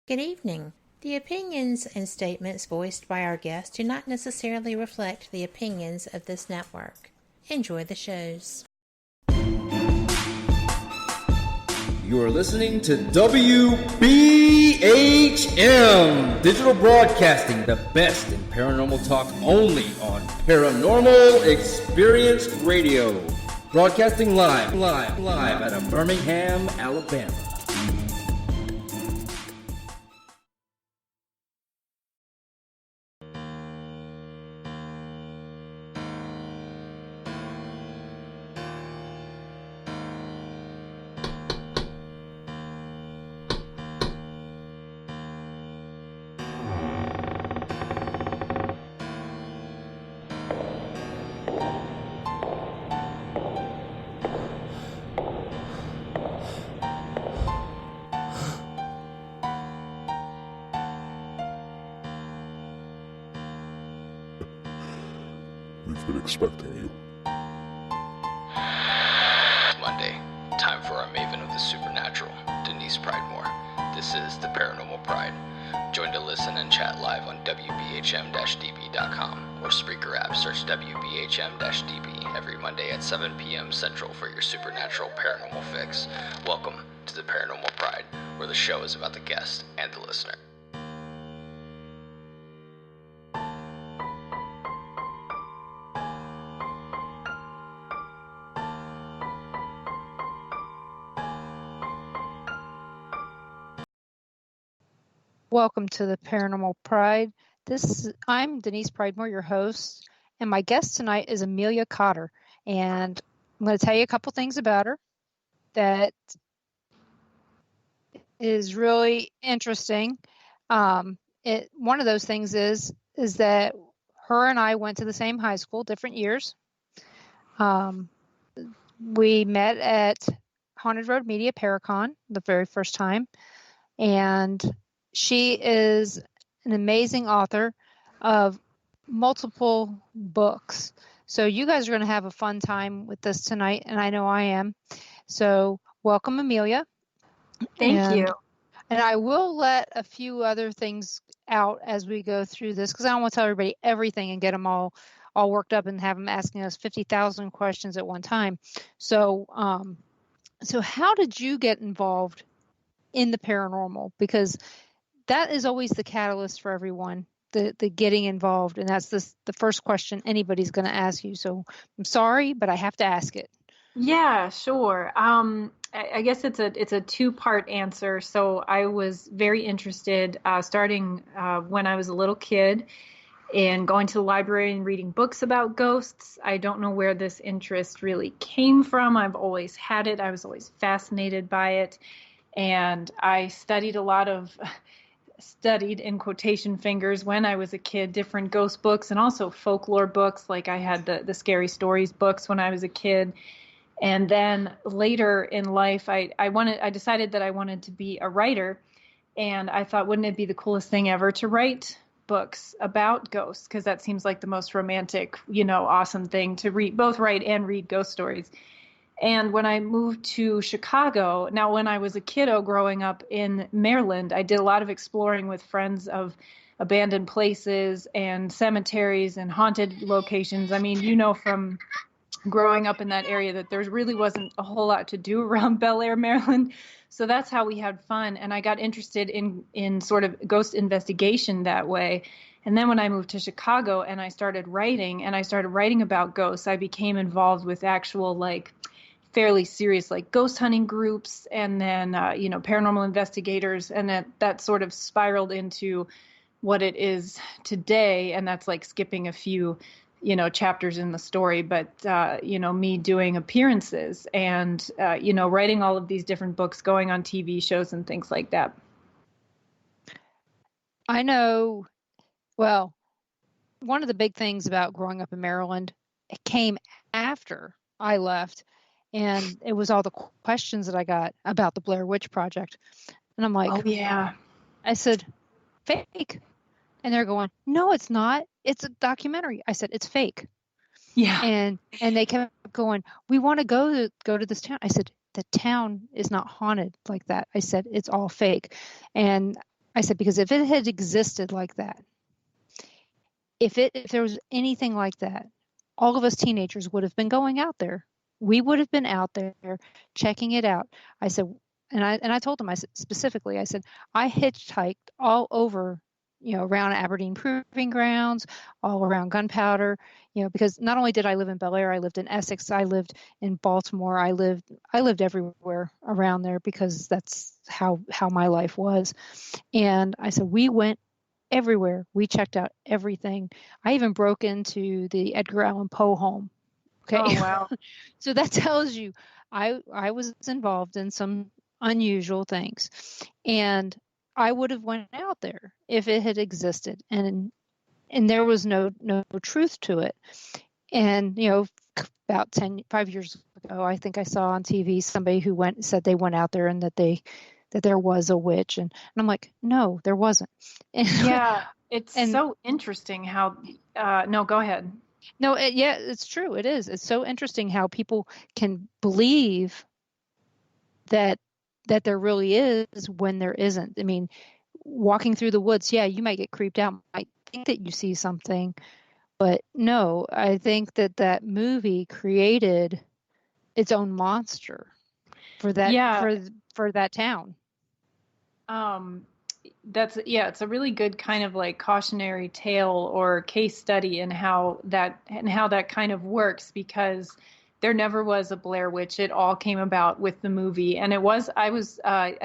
Good evening. The opinions and statements voiced by our guests do not necessarily reflect the opinions of this network. Enjoy the shows. You're listening to WBHM Digital Broadcasting, the best in paranormal talk only on Paranormal Experience Radio. Broadcasting live out of Birmingham, Alabama. We've been expecting you. Monday, time for our maven of the supernatural, Denise Pridemore. This is the Paranormal Pride. Join to listen and chat live on WBHM-DB.com or Spreaker app. Search WBHM-DB every Monday at 7 p.m. Central for your supernatural paranormal fix. Welcome to the Paranormal Pride, where the show is about the guest and the listener. Welcome to the Paranormal Pride. I'm Denise Pridemore, your host, and my guest tonight is Amelia Cotter. And I'm going to tell you a couple things about her that is really interesting. One of those things is that her and I went to the same high school, different years. We met at Haunted Road Media Paracon the very first time, and she is an amazing author of multiple books. So you guys are going to have a fun time with this tonight, and I know I am. So welcome, Amelia. Thank you. And I will let a few other things out as we go through this, because I don't want to tell everybody everything and get them all worked up and have them asking us 50,000 questions at one time. So how did you get involved in the paranormal? Because that is always the catalyst for everyone, the getting involved. And that's the first question anybody's going to ask you. So I'm sorry, but I have to ask it. Yeah, sure. I guess it's a two-part answer. So I was very interested starting when I was a little kid in going to the library and reading books about ghosts. I don't know where this interest really came from. I've always had it. I was always fascinated by it. And I studied in quotation fingers when I was a kid, different ghost books and also folklore books. Like I had the scary stories books when I was a kid. And then later in life, I decided that I wanted to be a writer. And I thought, wouldn't it be the coolest thing ever to write books about ghosts? Because that seems like the most romantic, awesome thing to read, both write and read ghost stories. And when I moved to Chicago, now when I was a kiddo growing up in Maryland, I did a lot of exploring with friends of abandoned places and cemeteries and haunted locations. I mean, from growing up in that area that there really wasn't a whole lot to do around Bel Air, Maryland. So that's how we had fun. And I got interested in sort of ghost investigation that way. And then when I moved to Chicago and I started writing about ghosts, I became involved with actual fairly serious ghost hunting groups and then paranormal investigators, and that sort of spiraled into what it is today. And that's skipping a few chapters in the story, but me doing appearances and writing all of these different books, going on TV shows and things like that. I know. Well, one of the big things about growing up in Maryland, it came after I left. And it was all the questions that I got about the Blair Witch Project. And I'm like, oh, yeah. I said, fake. And they're going, no, it's not. It's a documentary. I said, it's fake. Yeah. And they kept going, we want to go to this town. I said, the town is not haunted like that. I said, it's all fake. And I said, because if it had existed like that, if there was anything like that, all of us teenagers would have been going out there. We would have been out there checking it out. I said, and I told them, I said, specifically, I said, I hitchhiked all over, around Aberdeen Proving Grounds, all around Gunpowder, because not only did I live in Bel Air, I lived in Essex, I lived in Baltimore, I lived everywhere around there because that's how my life was. And I said, we went everywhere. We checked out everything. I even broke into the Edgar Allan Poe home. Okay. Oh, wow. So that tells you I was involved in some unusual things, and I would have went out there if it had existed, and there was no truth to it. And about 5 years ago, I think I saw on TV somebody who said they went out there and that there was a witch, and I'm like, no, there wasn't. Yeah, it's so interesting how. No, go ahead. No, yeah, it's true. It is. It's so interesting how people can believe that there really is when there isn't. I mean, walking through the woods, yeah, you might get creeped out, might think that you see something, but no, I think that movie created its own monster for that for that town. It's a really good kind of like cautionary tale or case study in how that kind of works, because there never was a Blair Witch. It all came about with the movie. And I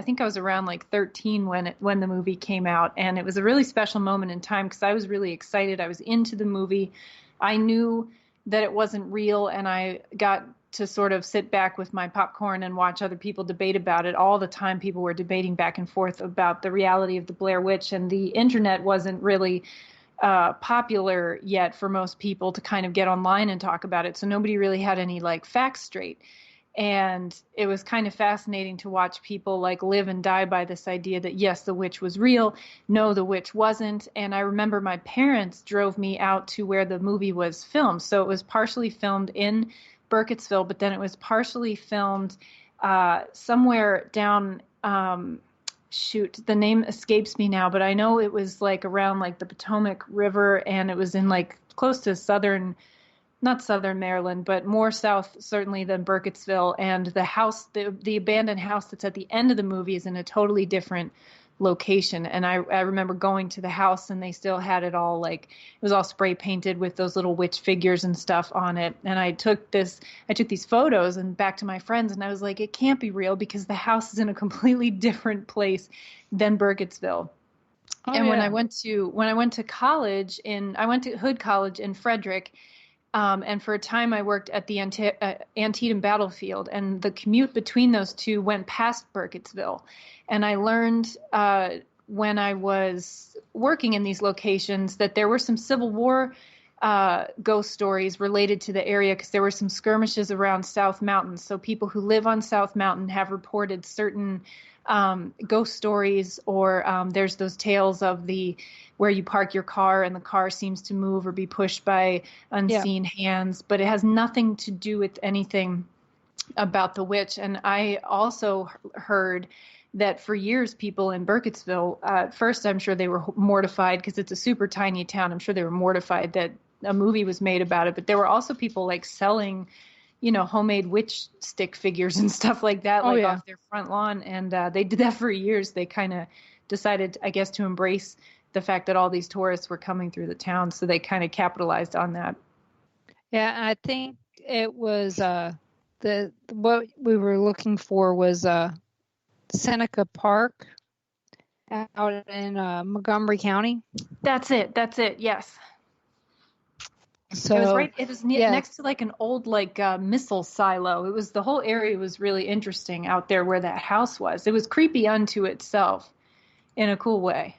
think I was around like 13 when the movie came out, and it was a really special moment in time because I was really excited. I was into the movie. I knew that it wasn't real, and I got to sort of sit back with my popcorn and watch other people debate about it. All the time people were debating back and forth about the reality of the Blair Witch, and the internet wasn't really popular yet for most people to kind of get online and talk about it. So nobody really had any like facts straight. And it was kind of fascinating to watch people like live and die by this idea that yes, the witch was real. No, the witch wasn't. And I remember my parents drove me out to where the movie was filmed. So it was partially filmed in Burkittsville, but then it was partially filmed somewhere down, the name escapes me now, but I know it was like around like the Potomac River, and it was in like close to not southern Maryland, but more south certainly than Burkittsville. And the house, the abandoned house that's at the end of the movie is in a totally different location. And I remember going to the house, and they still had it all like, it was all spray painted with those little witch figures and stuff on it. And I took these photos and back to my friends, and I was like, it can't be real because the house is in a completely different place than Burkittsville. Oh, and yeah. When I went to college I went to Hood College in Frederick. And for a time I worked at the Antietam battlefield, and the commute between those two went past Burkittsville. And I learned when I was working in these locations that there were some Civil War ghost stories related to the area, because there were some skirmishes around South Mountain. So people who live on South Mountain have reported certain ghost stories, or there's those tales of where you park your car and the car seems to move or be pushed by unseen hands, but it has nothing to do with anything about the witch. And I also heard that for years people in Burkittsville, at first I'm sure they were mortified because it's a super tiny town. I'm sure they were mortified that a movie was made about it, but there were also people like selling homemade witch stick figures and stuff like that, off their front lawn. And they did that for years. They kind of decided, I guess, to embrace the fact that all these tourists were coming through the town. So they kind of capitalized on that. Yeah. I think it was what we were looking for was Seneca Park out in Montgomery County. That's it. Yes. So it was right. It was next to like an old missile silo. The whole area was really interesting out there where that house was. It was creepy unto itself, in a cool way.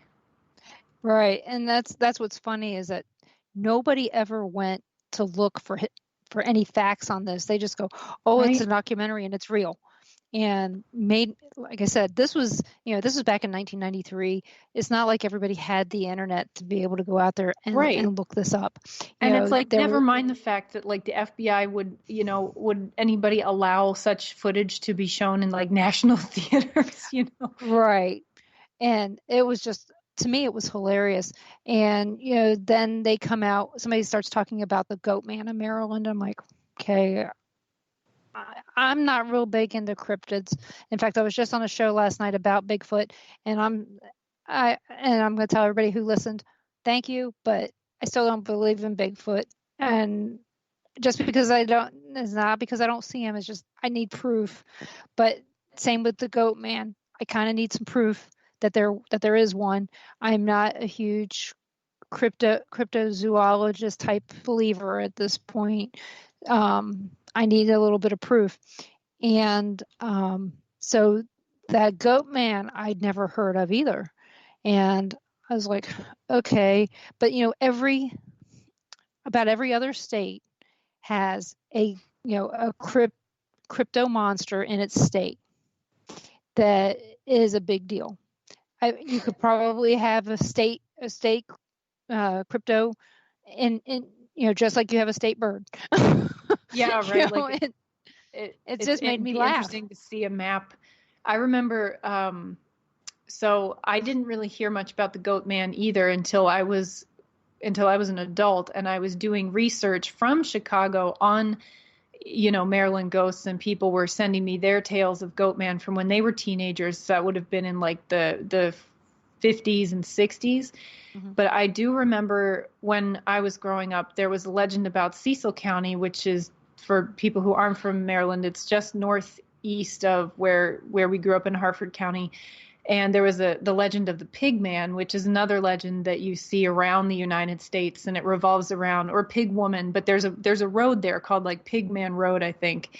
Right, and that's what's funny is that nobody ever went to look for any facts on this. They just go, "Oh, right. It's a documentary and it's real." And like I said, this was back in 1993. It's not like everybody had the internet to be able to go out there and look this up. And it's like, never mind the fact that like the FBI would anybody allow such footage to be shown in like national theaters, Right. And it was just, to me, it was hilarious. And, then they come out, somebody starts talking about the goat man in Maryland. I'm like, okay, I'm not real big into cryptids. In fact, I was just on a show last night about Bigfoot, and I'm going to tell everybody who listened, thank you, but I still don't believe in Bigfoot. And just because it's not because I don't see him, it's just I need proof. But same with the goat man. I kind of need some proof that there is one. I'm not a huge cryptozoologist type believer at this point. I need a little bit of proof. And so that goat man I'd never heard of either. And I was like, okay. But, about every other state has a crypto monster in its state that is a big deal. You could probably have a state crypto in just like you have a state bird. Yeah, right. It just made me laugh. Interesting to see a map. I remember, so I didn't really hear much about the goat man either until I was an adult, and I was doing research from Chicago on, Maryland ghosts, and people were sending me their tales of goat man from when they were teenagers. So that would have been in like the 50s and 60s. Mm-hmm. But I do remember when I was growing up, there was a legend about Cecil County, which is, for people who aren't from Maryland, it's just northeast of where we grew up in Harford County. And there was the legend of the pig man, which is another legend that you see around the United States, and it revolves around, or pig woman, but there's a road there called like Pig Man Road, I think.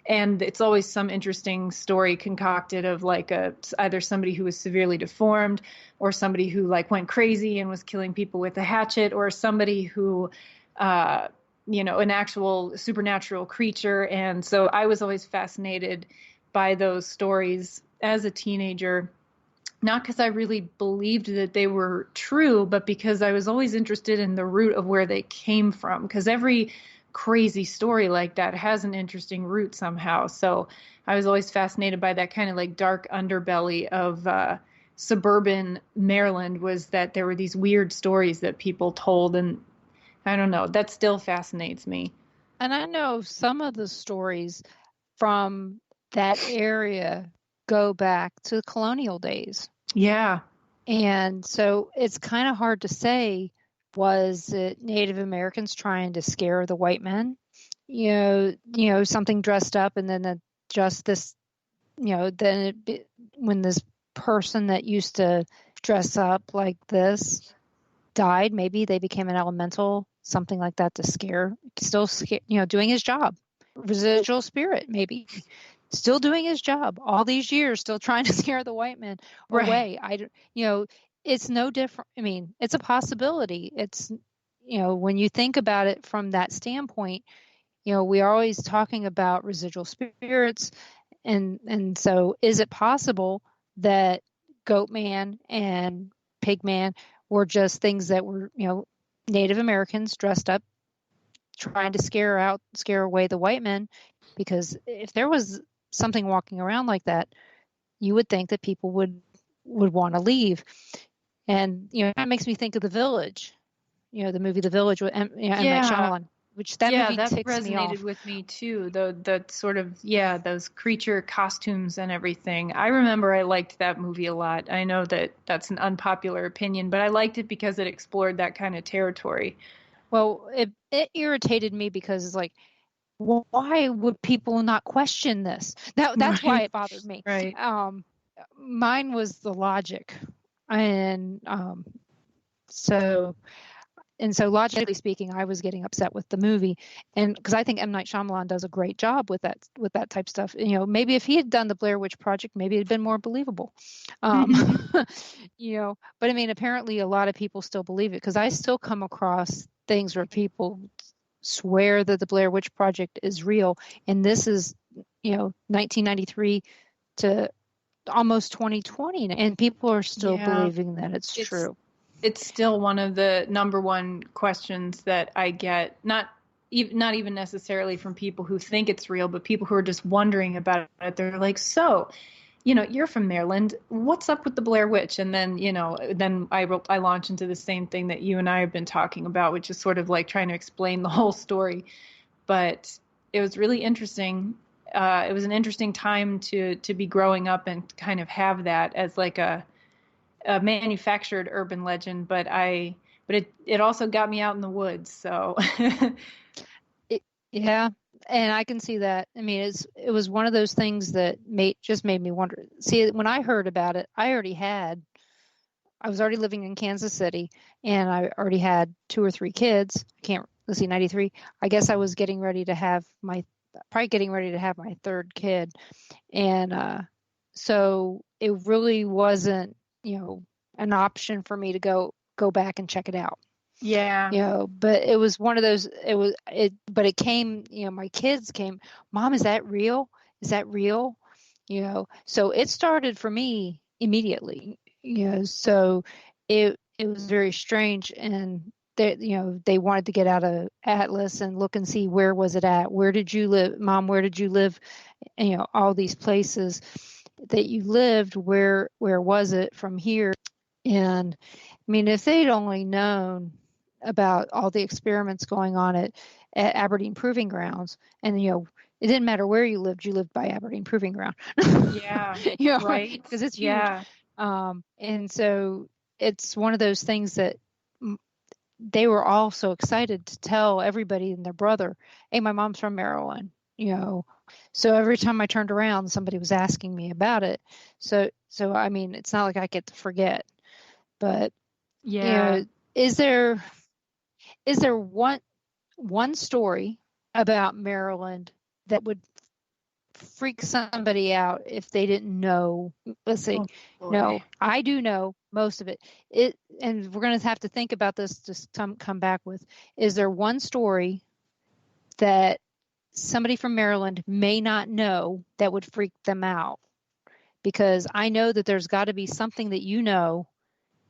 And it's always some interesting story concocted of like either somebody who was severely deformed, or somebody who like went crazy and was killing people with a hatchet, or somebody who, an actual supernatural creature. And so I was always fascinated by those stories as a teenager. Not because I really believed that they were true, but because I was always interested in the root of where they came from. Because every crazy story like that has an interesting root somehow. So I was always fascinated by that kind of like dark underbelly of suburban Maryland, was that there were these weird stories that people told. And I don't know, that still fascinates me. And I know some of the stories from that area go back to the colonial days. Yeah. And so it's kind of hard to say, was it Native Americans trying to scare the white men? Something dressed up, and then just this, when this person that used to dress up like this died, maybe they became an elemental, something like that, to scare, doing his job. Residual spirit, maybe. Still doing his job all these years, still trying to scare the white men away. It's no different. I mean, it's a possibility. It's, when you think about it from that standpoint, we are always talking about residual spirits. And so is it possible that goat man and pig man were just things that were, Native Americans dressed up, trying to scare away the white men? Because if there was something walking around like that, you would think that people would want to leave. And that makes me think of The Village, the movie The Village with M. Night Shyamalan, which that movie that ticks me off. resonated with me too. The sort of those creature costumes and everything. I remember I liked that movie a lot. I know that that's an unpopular opinion, but I liked it because it explored that kind of territory. Well, it irritated me because it's like, why would people not question this? That's why it bothered me. Right. Mine was the logic, and so logically speaking, I was getting upset with the movie, and because I think M. Night Shyamalan does a great job with that type of stuff. Maybe if he had done the Blair Witch Project, maybe it'd been more believable. But I mean, apparently a lot of people still believe it, because I still come across things where people swear that the Blair Witch Project is real, and this is 1993 to almost 2020, and people are still believing that it's true. It's still one of the number one questions that I get, not even necessarily from people who think it's real, but people who are just wondering about it. They're like, so you're from Maryland. What's up with the Blair Witch? And then, then I launch into the same thing that you and I have been talking about, which is sort of like trying to explain the whole story. But it was really interesting. It was an interesting time to be growing up and kind of have that as like a manufactured urban legend. But it also got me out in the woods. So yeah. And I can see that. I mean, it was one of those things that made me wonder. See, when I heard about it, I was already living in Kansas City, and I already had 2 or 3 kids. 93. I guess I was getting ready to have my 3rd kid. And so it really wasn't, an option for me to go back and check it out. Yeah. But it was one of those, but it came, my kids came, Mom, is that real? Is that real? So it started for me immediately, so it was very strange. And they wanted to get out of Atlas and look and see, where was it at? Where did you live? Mom, where did you live? All these places that you lived, where was it from here? And I mean, if they'd only known about all the experiments going on at Aberdeen Proving Grounds, and it didn't matter where you lived by Aberdeen Proving Ground. Yeah. Right. Because it's huge. Yeah. And so it's one of those things that they were all so excited to tell everybody and their brother, hey, my mom's from Maryland, So every time I turned around, somebody was asking me about it. So I mean, it's not like I get to forget. But yeah, is there one story about Maryland that would freak somebody out if they didn't know? Let's see. No, I do know most of it. And we're going to have to think about this to come back with. Is there one story that somebody from Maryland may not know that would freak them out? Because I know that there's got to be something that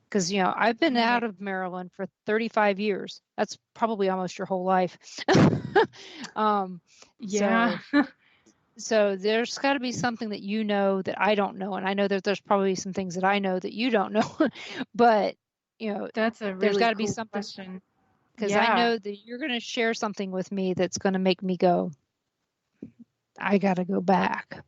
because, I've been out of Maryland for 35 years. That's probably almost your whole life. Yeah. So there's got to be something that that I don't know. And I know that there's probably some things that I know that you don't know. But, that's a really there's got to cool be something. Question. Because I know that you're going to share something with me that's going to make me go, I got to go back.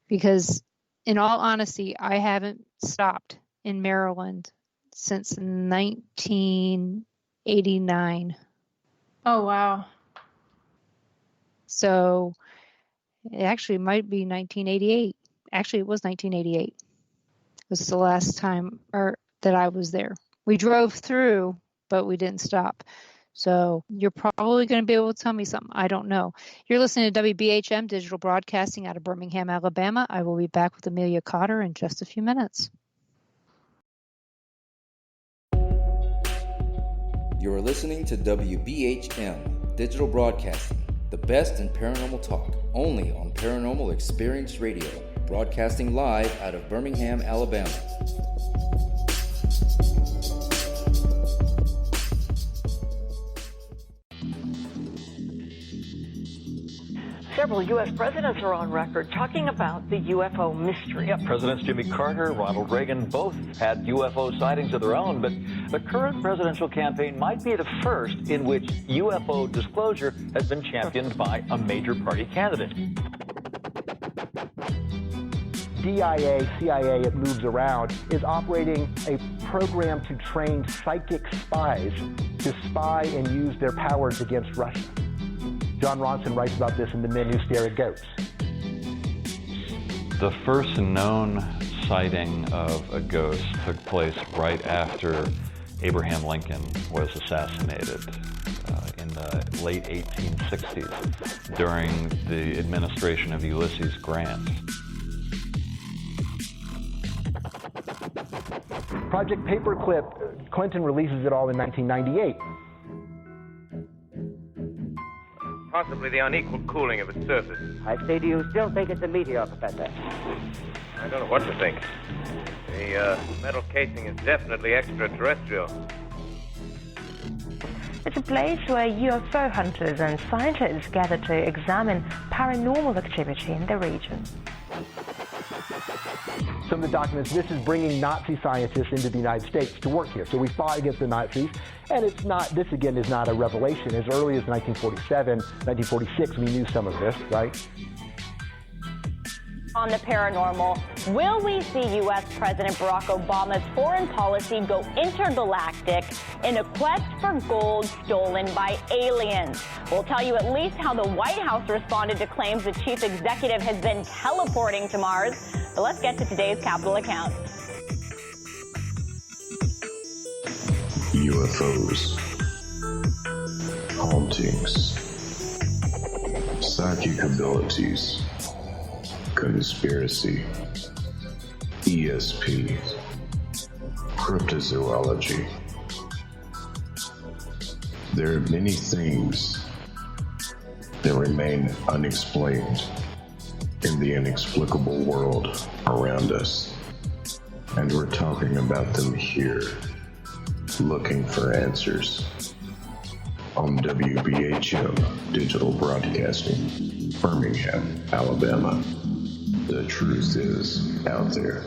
Because in all honesty, I haven't stopped in Maryland since 1989. Oh, wow. So it actually might be 1988. Actually, it was 1988. It was the last time that I was there. We drove through, but we didn't stop. So you're probably going to be able to tell me something I don't know. You're listening to WBHM Digital Broadcasting out of Birmingham, Alabama. I will be back with Amelia Cotter in just a few minutes. You're listening to WBHM Digital Broadcasting, the best in paranormal talk, only on Paranormal Experience Radio, broadcasting live out of Birmingham, Alabama. Several U.S. presidents are on record talking about the UFO mystery. Yeah, Presidents Jimmy Carter, Ronald Reagan both had UFO sightings of their own, but the current presidential campaign might be the first in which UFO disclosure has been championed by a major party candidate. DIA, CIA, it moves around, is operating a program to train psychic spies to spy and use their powers against Russia. John Ronson writes about this in The Men Who Stare at Goats. The first known sighting of a ghost took place right after Abraham Lincoln was assassinated in the late 1860s during the administration of Ulysses Grant. Project Paperclip, Clinton releases it all in 1998. Possibly the unequal cooling of its surface. I say, do you still think it's a meteor, Professor? I don't know what to think. The metal casing is definitely extraterrestrial. It's a place where UFO hunters and scientists gather to examine paranormal activity in the region. Some of the documents, this is bringing Nazi scientists into the United States to work here. So we fought against the Nazis, and it's not, this again is not a revelation. As early as 1947, 1946, we knew some of this, right? On the paranormal, will we see U.S. President Barack Obama's foreign policy go intergalactic in a quest for gold stolen by aliens? We'll tell you at least how the White House responded to claims the chief executive has been teleporting to Mars. But let's get to today's Capitol account. UFOs, hauntings, psychic abilities, conspiracy, ESP, cryptozoology. There are many things that remain unexplained in the inexplicable world around us, and we're talking about them here, looking for answers on WBHM Digital Broadcasting, Birmingham, Alabama. The truth is out there.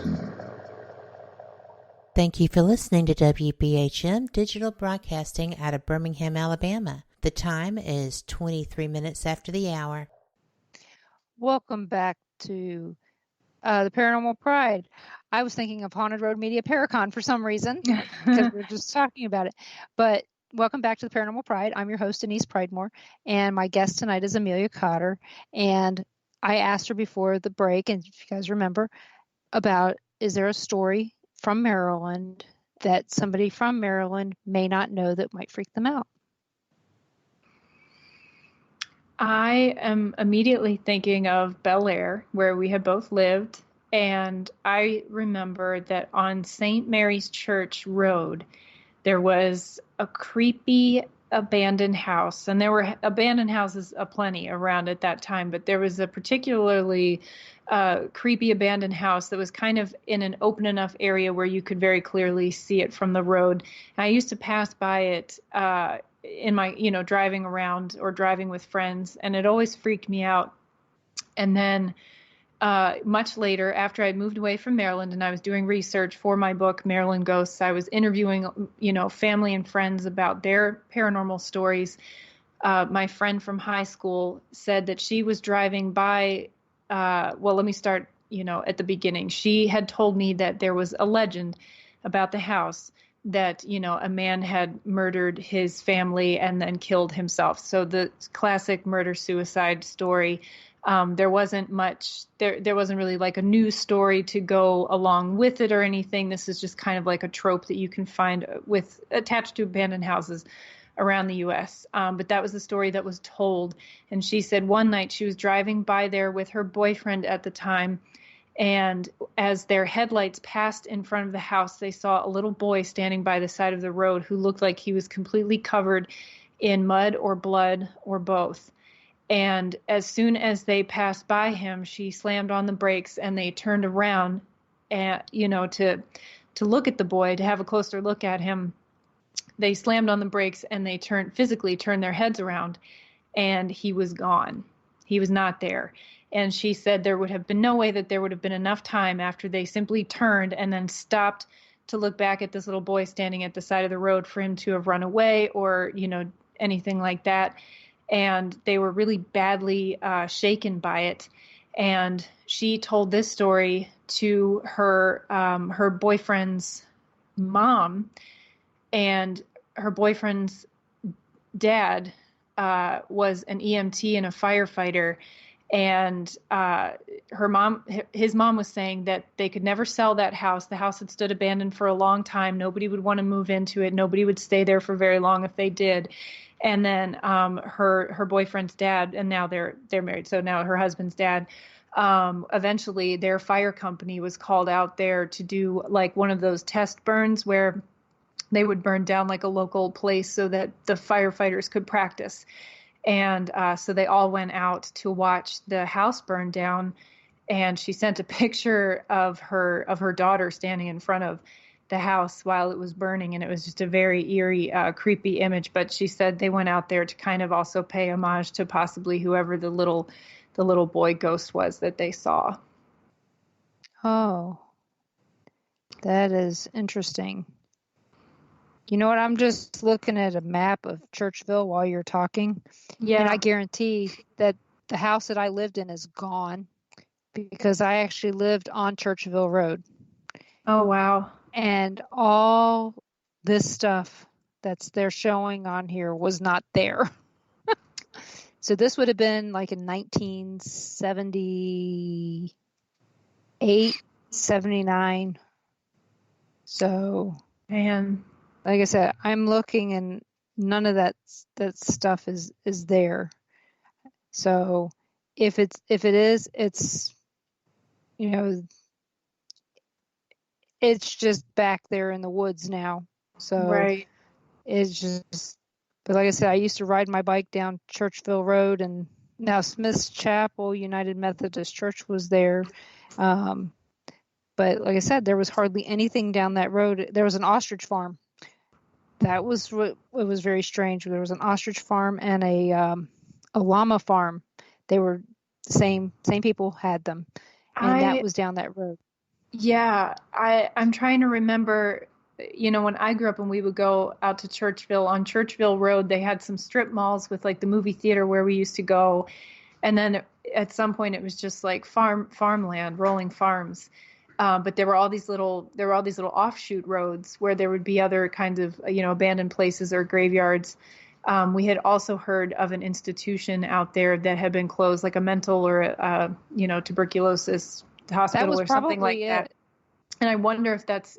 Thank you for listening to WBHM Digital Broadcasting out of Birmingham, Alabama. The time is 23 minutes after the hour. Welcome back to the Paranormal Pride. I was thinking of Haunted Road Media Paracon for some reason, because we're just talking about it. But welcome back to the Paranormal Pride. I'm your host, Denise Pridemore, and my guest tonight is Amelia Cotter. And I asked her before the break, and if you guys remember, about is there a story from Maryland that somebody from Maryland may not know that might freak them out? I am immediately thinking of Bel Air, where we had both lived. And I remember that on St. Mary's Church Road, there was a creepy abandoned house. And there were abandoned houses aplenty around at that time, but there was a particularly creepy abandoned house that was kind of in an open enough area where you could very clearly see it from the road. And I used to pass by it in my, driving around or driving with friends, and it always freaked me out. And then much later, after I moved away from Maryland and I was doing research for my book, Maryland Ghosts, I was interviewing, family and friends about their paranormal stories. My friend from high school said that she was driving by, let me start, at the beginning. She had told me that there was a legend about the house that, a man had murdered his family and then killed himself. So the classic murder-suicide story. There wasn't much, there wasn't really like a news story to go along with it or anything. This is just kind of like a trope that you can find attached to abandoned houses around the U.S. But that was the story that was told. And she said one night she was driving by there with her boyfriend at the time. And as their headlights passed in front of the house, they saw a little boy standing by the side of the road who looked like he was completely covered in mud or blood or both. And as soon as they passed by him, she slammed on the brakes and they turned around and, to look at the boy, to have a closer look at him. They slammed on the brakes and they physically turned their heads around, and he was gone. He was not there. And she said there would have been no way that there would have been enough time after they simply turned and then stopped to look back at this little boy standing at the side of the road for him to have run away or, anything like that. And they were really badly shaken by it. And she told this story to her boyfriend's mom, and her boyfriend's dad was an EMT and a firefighter. And his mom was saying that they could never sell that house. The house had stood abandoned for a long time. Nobody would want to move into it. Nobody would stay there for very long if they did. And then her boyfriend's dad, and now they're married, so now her husband's dad, eventually their fire company was called out there to do like one of those test burns where they would burn down like a local place so that the firefighters could practice. And so they all went out to watch the house burn down. And she sent a picture of her daughter standing in front of the house while it was burning, and it was just a very eerie, creepy image. But she said they went out there to kind of also pay homage to possibly whoever the little boy ghost was that they saw. Oh, that is interesting. You know what? I'm just looking at a map of Churchville while you're talking. Yeah. And I guarantee that the house that I lived in is gone because I actually lived on Churchville Road. Oh, wow. And all this stuff that's they're showing on here was not there. So this would have been like in 1978, 79. So, man, like I said, I'm looking and none of that stuff is there. So if it is, it's, you know, it's just back there in the woods now. So right. It's just, but like I said, I used to ride my bike down Churchville Road, and now Smith's Chapel United Methodist Church was there. But like I said, there was hardly anything down that road. There was an ostrich farm. That was what it was very strange. There was an ostrich farm and a llama farm. They were the same people had them, and that was down that road. Yeah, I'm trying to remember. You know, when I grew up and we would go out to Churchville, on Churchville Road, they had some strip malls with like the movie theater where we used to go. And then at some point it was just like farmland, rolling farms. But there were all these little offshoot roads where there would be other kinds of, you know, abandoned places or graveyards. We had also heard of an institution out there that had been closed, like a mental or, you know, tuberculosis hospital or something like that. And I wonder if that's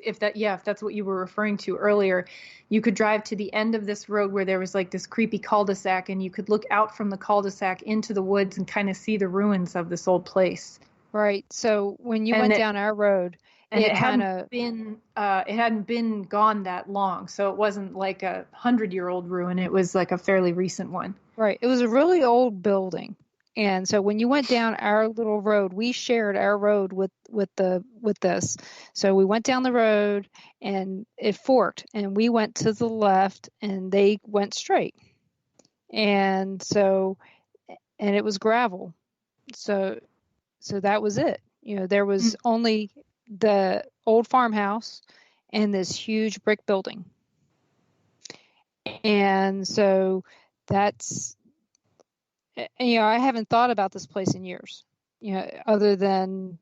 what you were referring to earlier. You could drive to the end of this road where there was like this creepy cul-de-sac, and you could look out from the cul-de-sac into the woods and kind of see the ruins of this old place. Right. So when you went down our road, it hadn't been gone that long. So it wasn't like 100-year-old ruin. It was like a fairly recent one. Right. It was a really old building. And so when you went down our little road, we shared our road with this. So we went down the road and it forked, and we went to the left and they went straight. And it was gravel. So that was it. You know, there was only the old farmhouse and this huge brick building. And so that's, you know, I haven't thought about this place in years, you know, other than,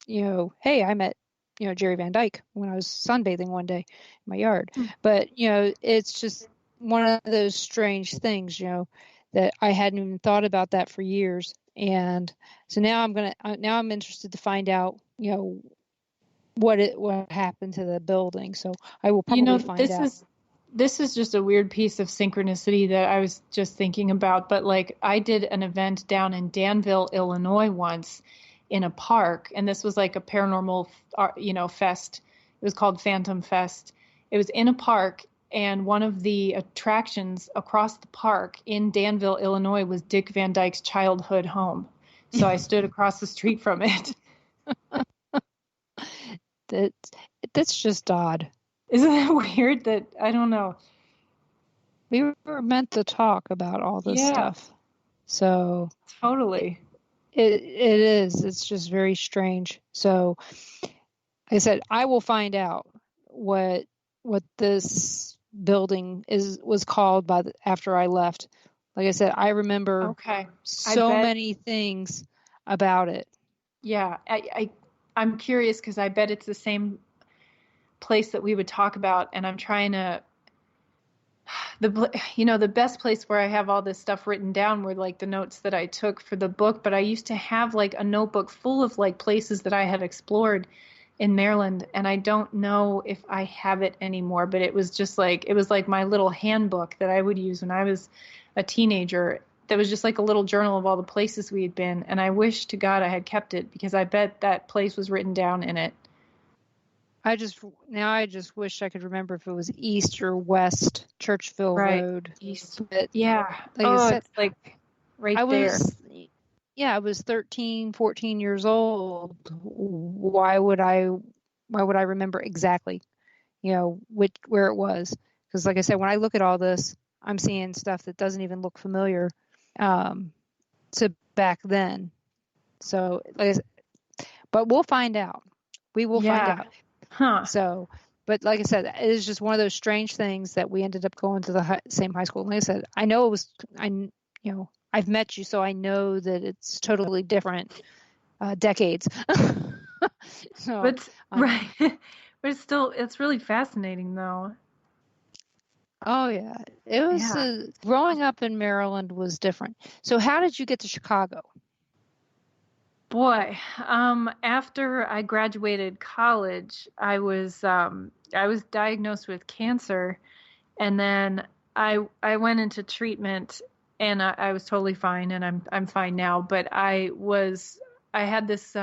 you know, hey, I met, you know, Jerry Van Dyke when I was sunbathing one day in my yard. But, you know, it's just one of those strange things, you know, that I hadn't even thought about that for years. And so now I'm interested to find out, you know, what happened to the building. So I will probably find out. This is just a weird piece of synchronicity that I was just thinking about. But like, I did an event down in Danville, Illinois once in a park. And this was like a paranormal, you know, fest. It was called Phantom Fest. It was in a park. And one of the attractions across the park in Danville, Illinois was Dick Van Dyke's childhood home. So I stood across the street from it. That's just odd. Isn't that weird? That I don't know. We were meant to talk about all this stuff. So totally. It is. It's just very strange. So like I said, I will find out what this building was called after I left. Like I said, I remember so many things about it. Yeah, I'm curious because I bet it's the same place that we would talk about, and I'm trying to the best place where I have all this stuff written down were like the notes that I took for the book, but I used to have like a notebook full of like places that I had explored in Maryland, and I don't know if I have it anymore, but it was like my little handbook that I would use when I was a teenager. That was just like a little journal of all the places we had been, and I wish to God I had kept it because I bet that place was written down in it. I just wish I could remember if it was East or West Churchville Road. East. But yeah. Like I said, it's like right there. I was 13, 14 years old. Why would I remember exactly, you know, where it was? Because like I said, when I look at all this, I'm seeing stuff that doesn't even look familiar to back then. So, like I said, but we'll find out. We will find out. Huh. So, but like I said, it is just one of those strange things that we ended up going to the same high school. Like I said, I know it was, I've met you, so I know that it's totally different decades. So, But right. But it's really fascinating though. Oh yeah, it was growing up in Maryland was different. So how did you get to Chicago? Boy, after I graduated college, I was diagnosed with cancer, and then I went into treatment, and I was totally fine, and I'm fine now. But I had this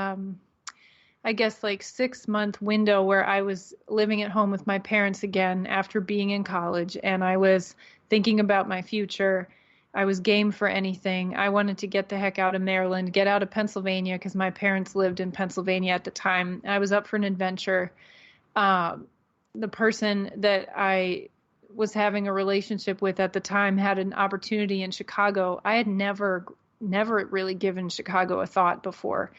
I guess like 6-month window where I was living at home with my parents again after being in college, and I was thinking about my future. I was game for anything. I wanted to get the heck out of Maryland, get out of Pennsylvania, because my parents lived in Pennsylvania at the time. I was up for an adventure. The person that I was having a relationship with at the time had an opportunity in Chicago. I had never really given Chicago a thought before.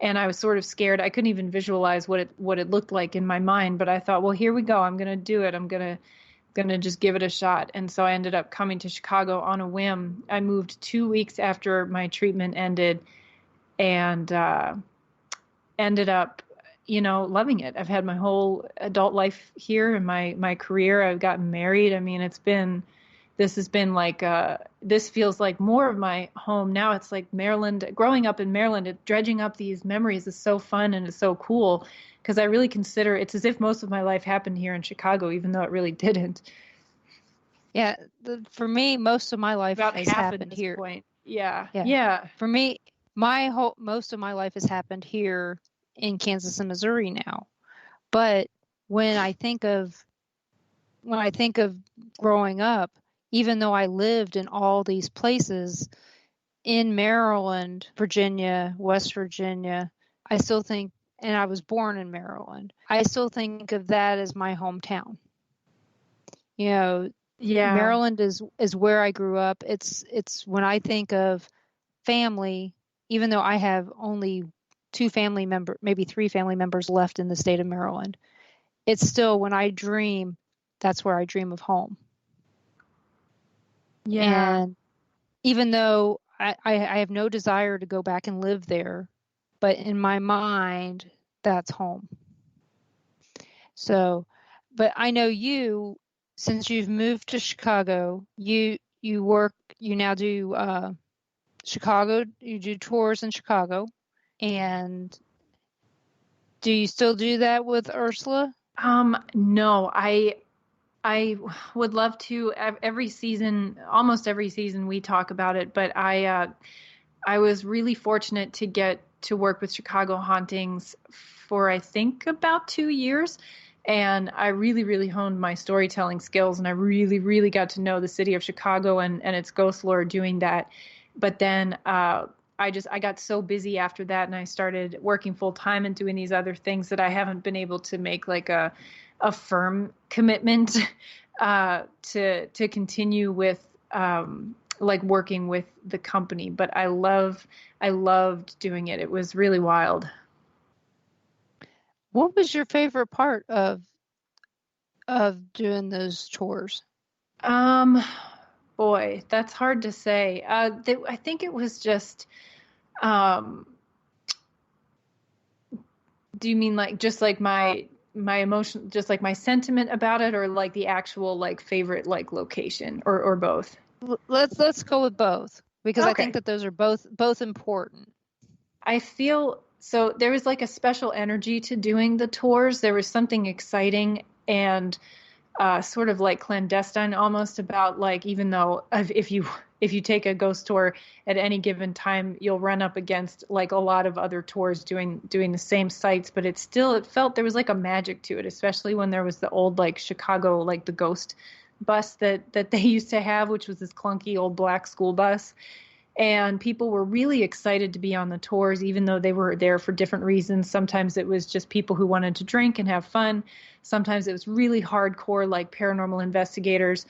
And I was sort of scared. I couldn't even visualize what it looked like in my mind. But I thought, well, here we go. I'm going to do it. I'm going to just give it a shot. And so I ended up coming to Chicago on a whim. I moved 2 weeks after my treatment ended, and ended up, loving it. I've had my whole adult life here and my career. I've gotten married. I mean, this has been like, this feels like more of my home now. It's like Maryland, growing up in Maryland, dredging up these memories is so fun and it's so cool, because I really consider it's as if most of my life happened here in Chicago, even though it really didn't. Yeah, for me, most of my life About has half happened at this here. point. Yeah. For me, most of my life has happened here in Kansas and Missouri now. But when I think of growing up, even though I lived in all these places in Maryland, Virginia, West Virginia, I still think, and I was born in Maryland, I still think of that as my hometown. Maryland is where I grew up. It's when I think of family, even though I have only 2 family members, maybe 3 family members left in the state of Maryland, it's still, when I dream, that's where I dream of home. Yeah. And even though I have no desire to go back and live there, but in my mind, that's home. So, but I know you, since you've moved to Chicago, you now do Chicago, you do tours in Chicago. And do you still do that with Ursula? No, I would love to. Every season, almost every season, we talk about it. But I was really fortunate to get to work with Chicago Hauntings for, I think, about 2 years. And I really, really honed my storytelling skills. And I really, really got to know the city of Chicago and its ghost lore doing that. But then I got so busy after that, and I started working full time and doing these other things that I haven't been able to make like a firm commitment to continue with like working with the company. But I loved doing it. It was really wild. What was your favorite part of doing those tours? Boy, that's hard to say. I think it was just, do you mean like just like my emotion, just like my sentiment about it, or like the actual like favorite like location, or both? Let's go with both, because I think that those are both important. I feel so there was like a special energy to doing the tours. There was something exciting and sort of like clandestine almost about, like, even though if you take a ghost tour at any given time, you'll run up against like a lot of other tours doing the same sites, but it felt there was like a magic to it, especially when there was the old like Chicago, like the ghost bus that they used to have, which was this clunky old black school bus. And people were really excited to be on the tours, even though they were there for different reasons. Sometimes it was just people who wanted to drink and have fun. Sometimes it was really hardcore, like paranormal investigators.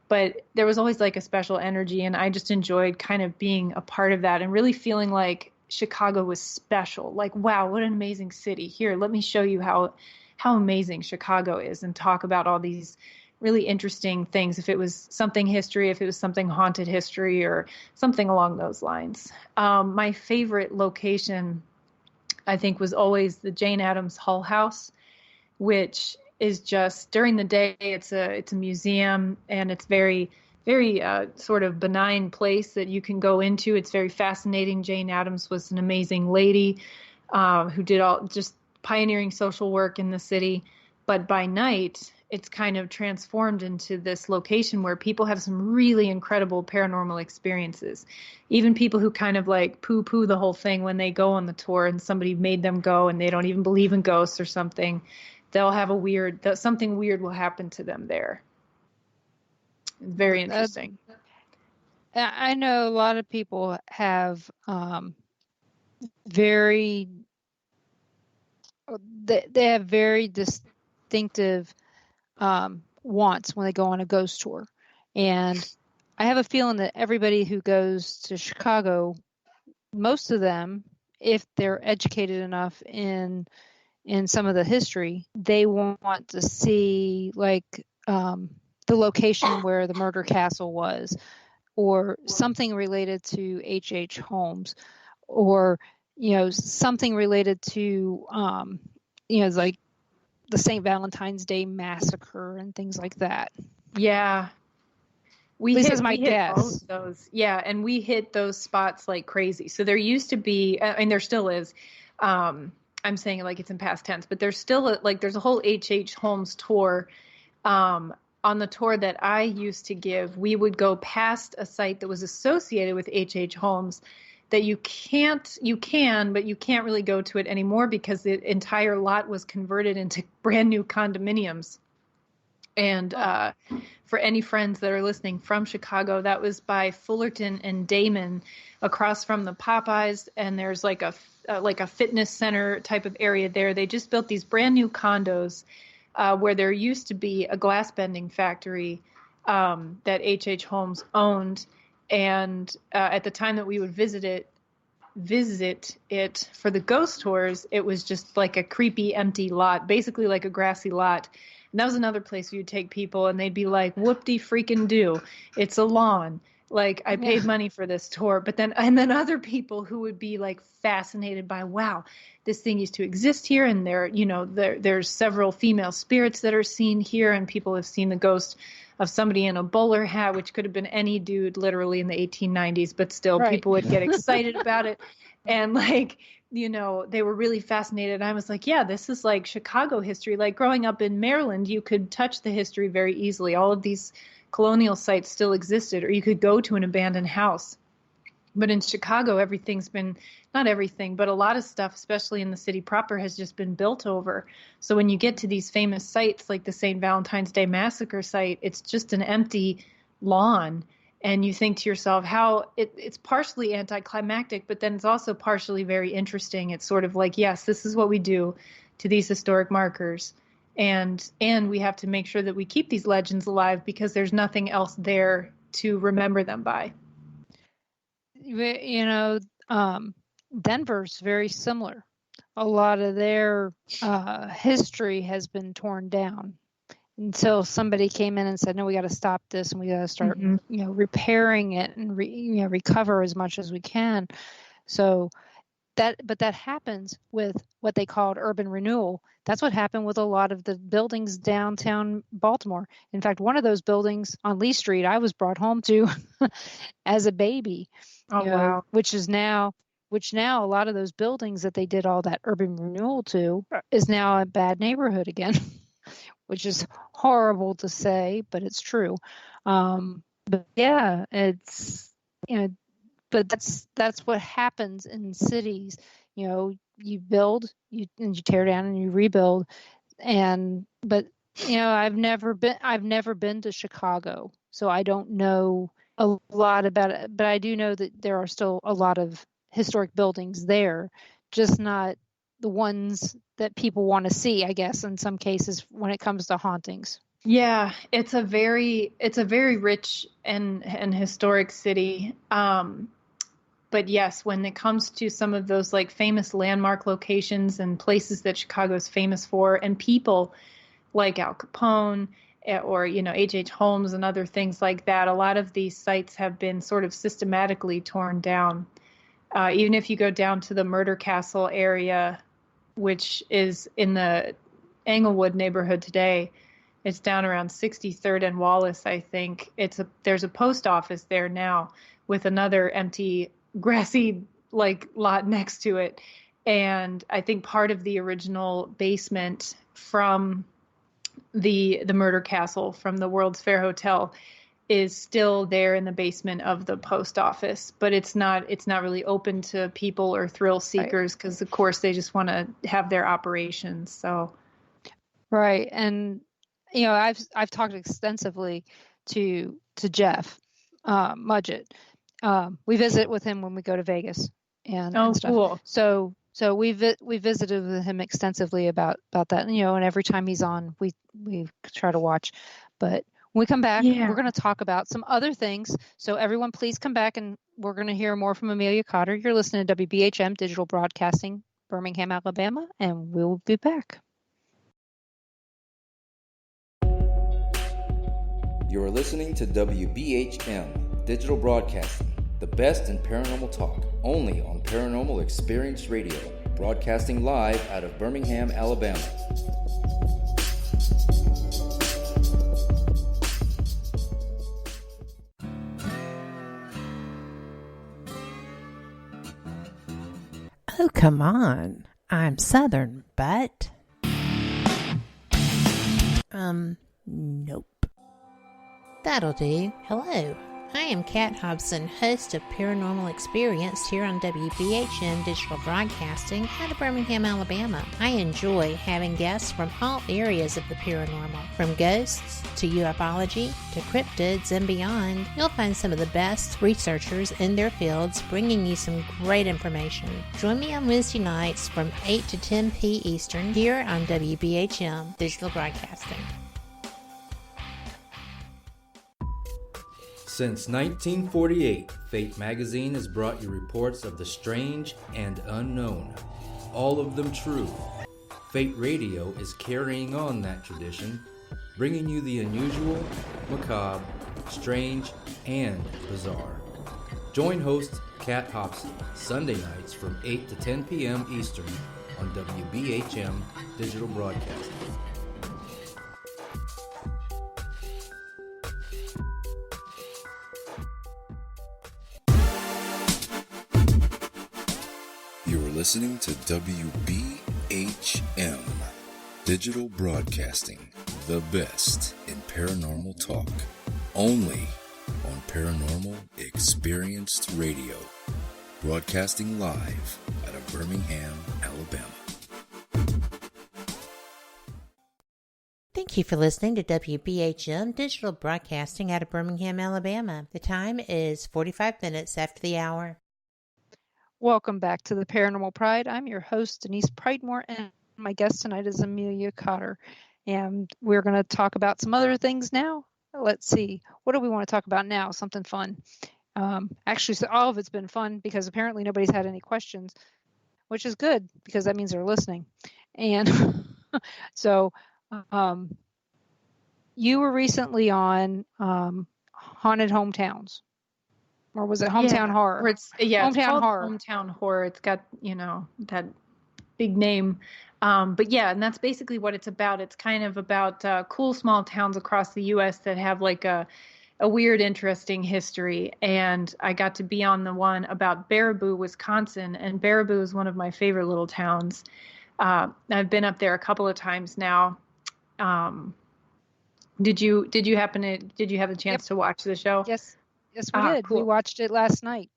But there was always like a special energy, and I just enjoyed kind of being a part of that and really feeling like Chicago was special. Like, wow, what an amazing city. Here, let me show you how amazing Chicago is, and talk about all these really interesting things. If it was something history, if it was something haunted history, or something along those lines. My favorite location, I think, was always the Jane Addams Hull House, which is just, during the day, it's a museum, and it's very sort of benign place that you can go into. It's very fascinating. Jane Addams was an amazing lady who did all just pioneering social work in the city. But by night, it's kind of transformed into this location where people have some really incredible paranormal experiences. Even people who kind of like poo-poo the whole thing when they go on the tour and somebody made them go and they don't even believe in ghosts or something, they'll have something weird will happen to them there. Very interesting. I know a lot of people have very distinctive wants when they go on a ghost tour. And I have a feeling that everybody who goes to Chicago, most of them, if they're educated enough in some of the history, they want to see like the location where the murder castle was, or something related to H.H. Holmes, or something related to like the St. Valentine's Day massacre and things like that. Yeah. We hit all of those. Yeah, and we hit those spots like crazy. So there used to be, and there still is, I'm saying it like it's in past tense, but there's still there's a whole H.H. Holmes tour. On the tour that I used to give, we would go past a site that was associated with H.H. Holmes that you can, but you can't really go to it anymore because the entire lot was converted into brand new condominiums. And for any friends that are listening from Chicago, that was by Fullerton and Damon, across from the Popeyes, and there's like a fitness center type of area there. They just built these brand new condos where there used to be a glass bending factory that H.H. Holmes owned. And at the time that we would visit it for the ghost tours, it was just like a creepy empty lot, basically like a grassy lot. And that was another place where you'd take people and they'd be like, whoop-de freaking do. It's a lawn. Like, I paid money for this tour. And then other people who would be like fascinated by, wow, this thing used to exist here. And there's several female spirits that are seen here. And people have seen the ghost of somebody in a bowler hat, which could have been any dude literally in the 1890s, but still people would get excited about it. And they were really fascinated. I was like, yeah, this is like Chicago history. Like growing up in Maryland, you could touch the history very easily. All of these colonial sites still existed, or you could go to an abandoned house. But in Chicago, everything's been, not everything, but a lot of stuff, especially in the city proper, has just been built over. So when you get to these famous sites like the St. Valentine's Day massacre site, it's just an empty lawn. And you think to yourself how it's partially anticlimactic, but then it's also partially very interesting. It's sort of like, yes, this is what we do to these historic markers. And we have to make sure that we keep these legends alive because there's nothing else there to remember them by. Denver's very similar. A lot of their history has been torn down until somebody came in and said, no, we got to stop this and we got to start, repairing it and recover as much as we can. So but that happens with what they called urban renewal. That's what happened with a lot of the buildings downtown Baltimore. In fact, one of those buildings on Lee Street, I was brought home to as a baby. Oh, wow. Which now a lot of those buildings that they did all that urban renewal to is now a bad neighborhood again, which is horrible to say, but it's true. But yeah, it's, but that's what happens in cities. You build, you tear down and you rebuild. But I've never been to Chicago, so I don't know a lot about it, but I do know that there are still a lot of historic buildings there, just not the ones that people want to see, I guess, in some cases when it comes to hauntings. Yeah, it's a very rich and historic city. But yes, when it comes to some of those like famous landmark locations and places that Chicago's famous for, and people like Al Capone or, H.H. Holmes and other things like that, a lot of these sites have been sort of systematically torn down. Even if you go down to the Murder Castle area, which is in the Englewood neighborhood today, it's down around 63rd and Wallace, I think. There's a post office there now with another empty grassy lot next to it. And I think part of the original basement from the Murder Castle from the World's Fair Hotel is still there in the basement of the post office, but it's not really open to people or thrill seekers because of course they just want to have their operations. So right. And I've talked extensively to Jeff Mudgett. We visit with him when we go to Vegas and stuff. Cool. So we visited with him extensively about that. And every time he's on, we try to watch. But when we come back, we're going to talk about some other things. So everyone, please come back, and we're going to hear more from Amelia Cotter. You're listening to WBHM Digital Broadcasting, Birmingham, Alabama, and we'll be back. You are listening to WBHM Digital Broadcasting, the best in paranormal talk, only on Paranormal Experience Radio, broadcasting live out of Birmingham, Alabama. Oh, come on. I'm Southern, but... Nope. That'll do. Hello. I am Kat Hobson, host of Paranormal Experience here on WBHM Digital Broadcasting out of Birmingham, Alabama. I enjoy having guests from all areas of the paranormal, from ghosts to ufology to cryptids and beyond. You'll find some of the best researchers in their fields bringing you some great information. Join me on Wednesday nights from 8 to 10 p. Eastern here on WBHM Digital Broadcasting. Since 1948, Fate magazine has brought you reports of the strange and unknown, all of them true. Fate Radio is carrying on that tradition, bringing you the unusual, macabre, strange, and bizarre. Join host Kat Hobson Sunday nights from 8 to 10 p.m. Eastern on WBHM Digital Broadcasting. You're listening to WBHM Digital Broadcasting, the best in paranormal talk, only on Paranormal Experienced Radio, broadcasting live out of Birmingham, Alabama. Thank you for listening to WBHM Digital Broadcasting out of Birmingham, Alabama. The time is 45 minutes after the hour. Welcome back to the Paranormal Pride. I'm your host, Denise Pridemore, and my guest tonight is Amelia Cotter. And we're going to talk about some other things now. Let's see. What do we want to talk about now? Something fun. Actually, so all of it's been fun because apparently nobody's had any questions, which is good because that means they're listening. And so you were recently on Haunted Hometowns. Or was it Hometown Horror? Hometown Horror. Hometown Horror. It's got, that big name. But yeah, and that's basically what it's about. It's kind of about cool small towns across the U.S. that have like a weird, interesting history. And I got to be on the one about Baraboo, Wisconsin. And Baraboo is one of my favorite little towns. I've been up there a couple of times now. Did you have a chance to watch the show? Yes, we did. Cool. We watched it last night.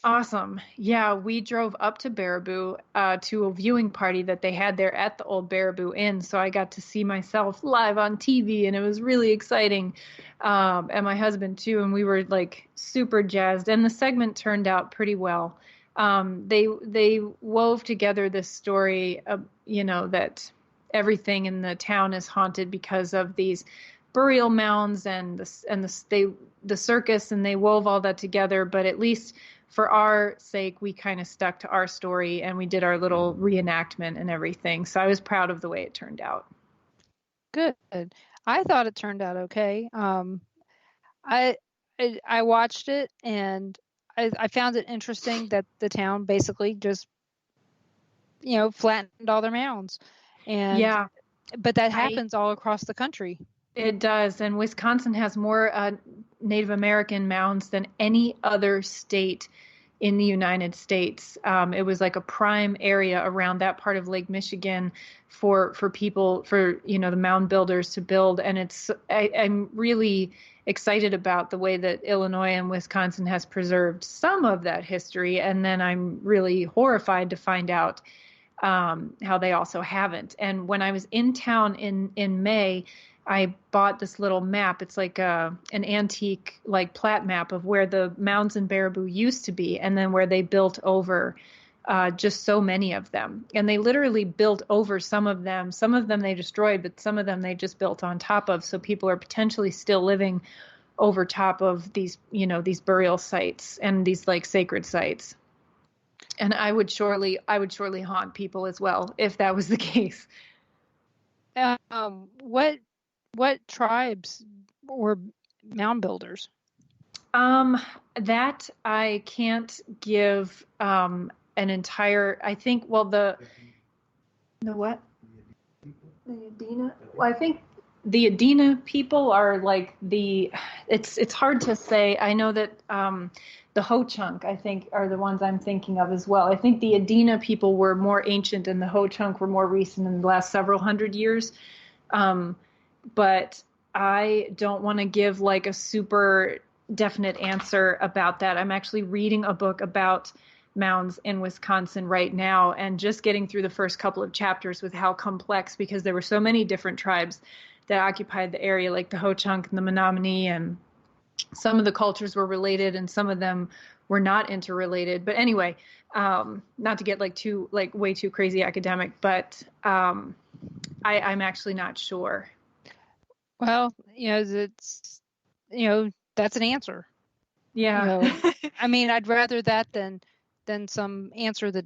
Awesome. Yeah, we drove up to Baraboo to a viewing party that they had there at the old Baraboo Inn. So I got to see myself live on TV, and it was really exciting. And my husband too, and we were like super jazzed. And the segment turned out pretty well. They wove together this story of, that everything in the town is haunted because of these burial mounds and the circus, and they wove all that together. But at least for our sake, we kind of stuck to our story and we did our little reenactment and everything. So I was proud of the way it turned out. Good. I thought it turned out okay. I watched it and I found it interesting that the town basically just, flattened all their mounds. And yeah, but that happens all across the country. It does. And Wisconsin has more Native American mounds than any other state in the United States. It was like a prime area around that part of Lake Michigan for people, for, the mound builders to build. And I'm really excited about the way that Illinois and Wisconsin has preserved some of that history. And then I'm really horrified to find out how they also haven't. And when I was in town in May, I bought this little map. It's like an antique, like plat map of where the mounds in Baraboo used to be, and then where they built over just so many of them. And they literally built over some of them. Some of them they destroyed, but some of them they just built on top of. So people are potentially still living over top of these, these burial sites and these like sacred sites. And I would surely haunt people as well if that was the case. What tribes were mound builders? That I can't give an entire. I think. Well, the what? The Adena. Well, I think the Adena people are like the. It's hard to say. I know that the Ho-Chunk, I think, are the ones I'm thinking of as well. I think the Adena people were more ancient, and the Ho-Chunk were more recent in the last several hundred years. But I don't want to give like a super definite answer about that. I'm actually reading a book about mounds in Wisconsin right now and just getting through the first couple of chapters with how complex, because there were so many different tribes that occupied the area, like the Ho-Chunk and the Menominee, and some of the cultures were related and some of them were not interrelated. But anyway, not to get way too crazy academic, but I'm actually not sure. Well, it's, that's an answer. Yeah. I mean, I'd rather that than some answer that,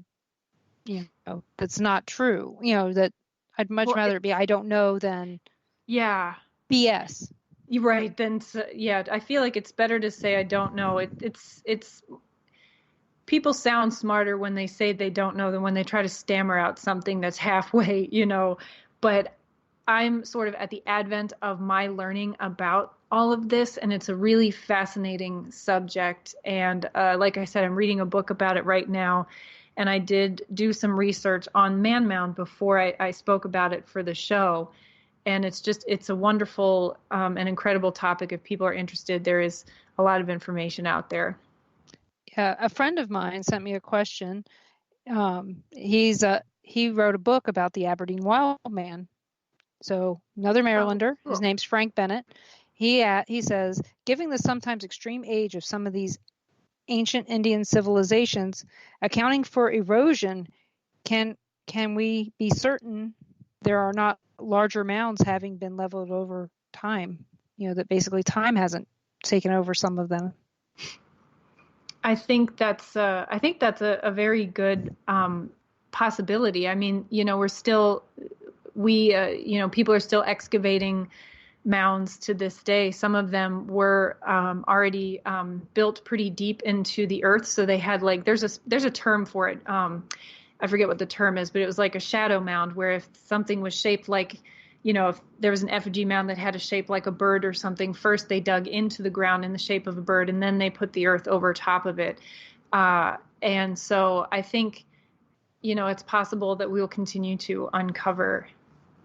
that's not true. That I'd much rather it be, I don't know, than BS. You're right. Then, I feel like it's better to say I don't know. It's people sound smarter when they say they don't know than when they try to stammer out something that's halfway, but I'm sort of at the advent of my learning about all of this, and it's a really fascinating subject. And like I said, I'm reading a book about it right now, and I did do some research on man mound before I spoke about it for the show. And it's a wonderful and incredible topic. If people are interested, there is a lot of information out there. Yeah, a friend of mine sent me a question. He wrote a book about the Aberdeen Wild Man. So another Marylander, cool. His name's Frank Bennett. He says, given the sometimes extreme age of some of these ancient Indian civilizations, accounting for erosion, can we be certain there are not larger mounds having been leveled over time? That basically time hasn't taken over some of them. I think that's a very good possibility. I mean, people are still excavating mounds to this day. Some of them were already built pretty deep into the earth, so they had there's a term for it. I forget what the term is, but it was like a shadow mound, where if something was shaped like, if there was an effigy mound that had a shape like a bird or something, first they dug into the ground in the shape of a bird, and then they put the earth over top of it. And so I think, it's possible that we will continue to uncover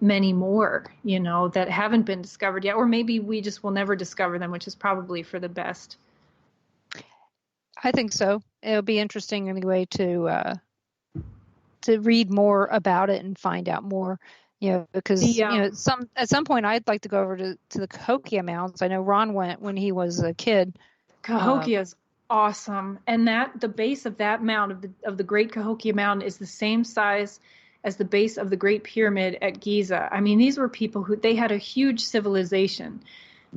many more, that haven't been discovered yet, or maybe we just will never discover them, which is probably for the best. I think so. It'll be interesting anyway to read more about it and find out more, because at some point I'd like to go over to the Cahokia Mounds. I know Ron went when he was a kid. Cahokia is awesome, and the base of that mound of the Great Cahokia Mound is the same size as the base of the Great Pyramid at Giza. I mean, these were people they had a huge civilization.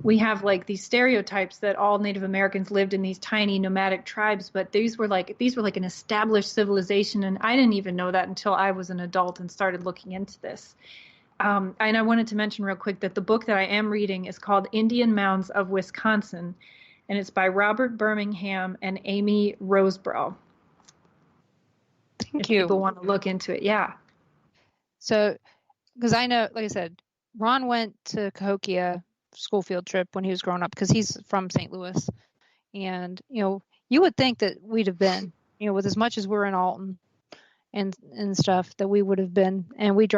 we have like these stereotypes that all Native Americans lived in these tiny nomadic tribes, but these were like an established civilization, and I didn't even know that until I was an adult and started looking into this. And I wanted to mention real quick that the book that I am reading is called Indian Mounds of Wisconsin, and it's by Robert Birmingham and Amy Roseborough. Thank if you. people want to look into it. Yeah. So, because I know, like I said, Ron went to Cahokia school field trip when he was growing up because he's from St. Louis. And, you would think that we'd have been, with as much as we're in Alton and stuff, that we would have been. And we've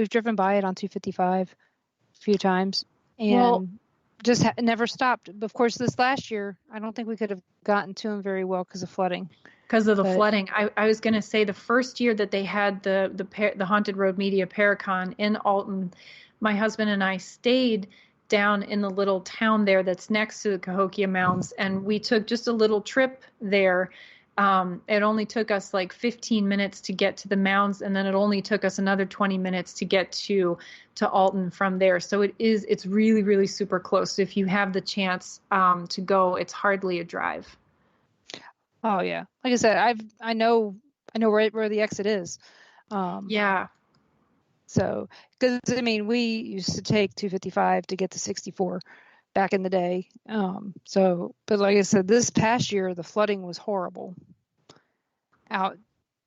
driven by it on 255 a few times and just never stopped. But of course, this last year, I don't think we could have gotten to him very well because of flooding. Because of the flooding. I was going to say the first year that they had the Haunted Road Media Paracon in Alton, my husband and I stayed down in the little town there that's next to the Cahokia Mounds, and we took just a little trip there. It only took us like 15 minutes to get to the mounds, and then it only took us another 20 minutes to get to Alton from there. So it's really, really super close. So if you have the chance to go, it's hardly a drive. Oh yeah, like I said, I know right where the exit is. Yeah. So, because we used to take 255 to get to 64 back in the day. But like I said, this past year the flooding was horrible. Out